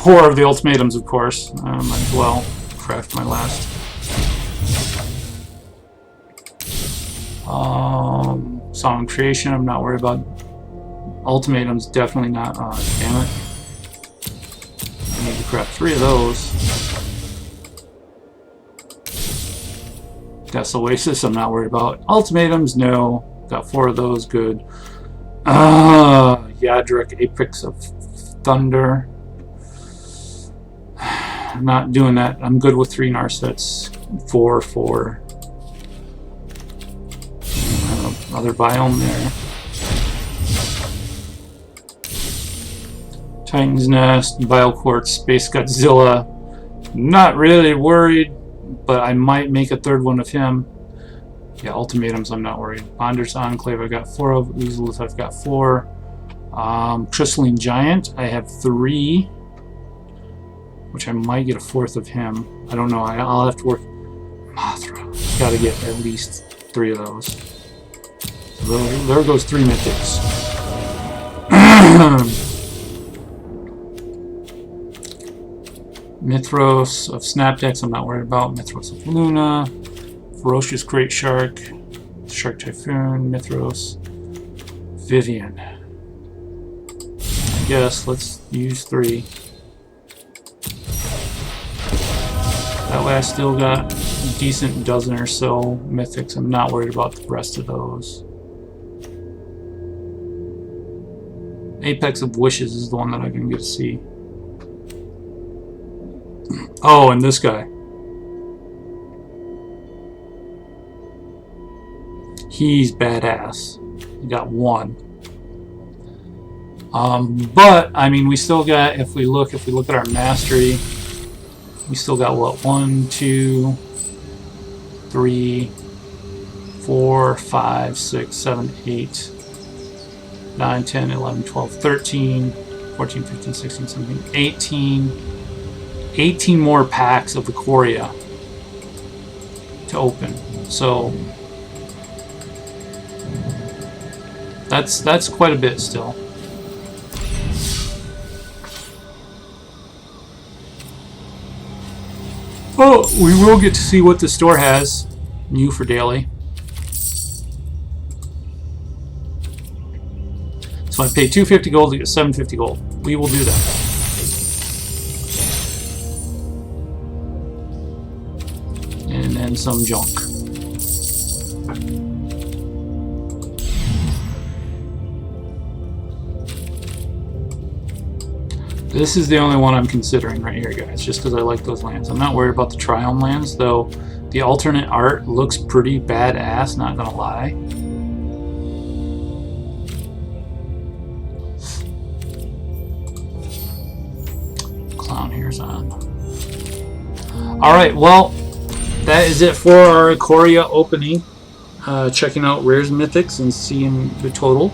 4 of the ultimatums, of course. Might as well craft my last. Song Creation, I'm not worried about. Ultimatums, definitely not. Damn it. I need to craft 3 of those. Death's Oasis, I'm not worried about. Ultimatums, no. Got 4 of those, good. Yadrik, Apex of Thunder. I'm not doing that. I'm good with 3 Narsets. 4. Another biome there. Titan's Nest, Bioquartz, Space Godzilla. Not really worried, but I might make a 3rd one of him. Yeah, ultimatums, I'm not worried. Bonders Enclave, I got 4 of. Uzulith, I've got 4. Crystalline Giant, I have 3. Which I might get a 4th of him. I don't know, I'll have to work. Mothra, gotta get at least 3 of those. So there goes 3 mythics. Mythos of Snapdex, I'm not worried about. Mythos of Aluna. Ferocious Great Shark. Shark Typhoon. Mythos. Vivian. I guess let's use 3. That way I still got a decent dozen or so mythics. I'm not worried about the rest of those. Apex of Wishes is the one that I can get to see. Oh, and this guy. He's badass. He got 1. But I mean, we still got. If we look at our mastery, we still got what? 1, 2, 3, 4, 5, 6, 7, 8. 9, 10, 11, 12, 13, 14, 15, 16, 17, 18 more packs of Ikoria to open. So that's quite a bit still. Oh, we will get to see what the store has new for daily. So I pay 250 gold to get 750 gold. We will do that. And then some junk. This is the only one I'm considering right here, guys, just because I like those lands. I'm not worried about the Triumph lands, though the alternate art looks pretty badass, not gonna lie. Clown here's on. Alright, well, that is it for our Ikoria opening. Checking out Rares Mythics and seeing the total.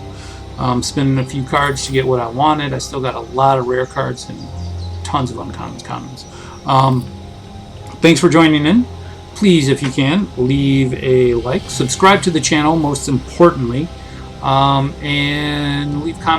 Spending a few cards to get what I wanted. I still got a lot of rare cards and tons of uncommons, commons. Thanks for joining in. Please, if you can, leave a like. Subscribe to the channel, most importantly. And leave comments.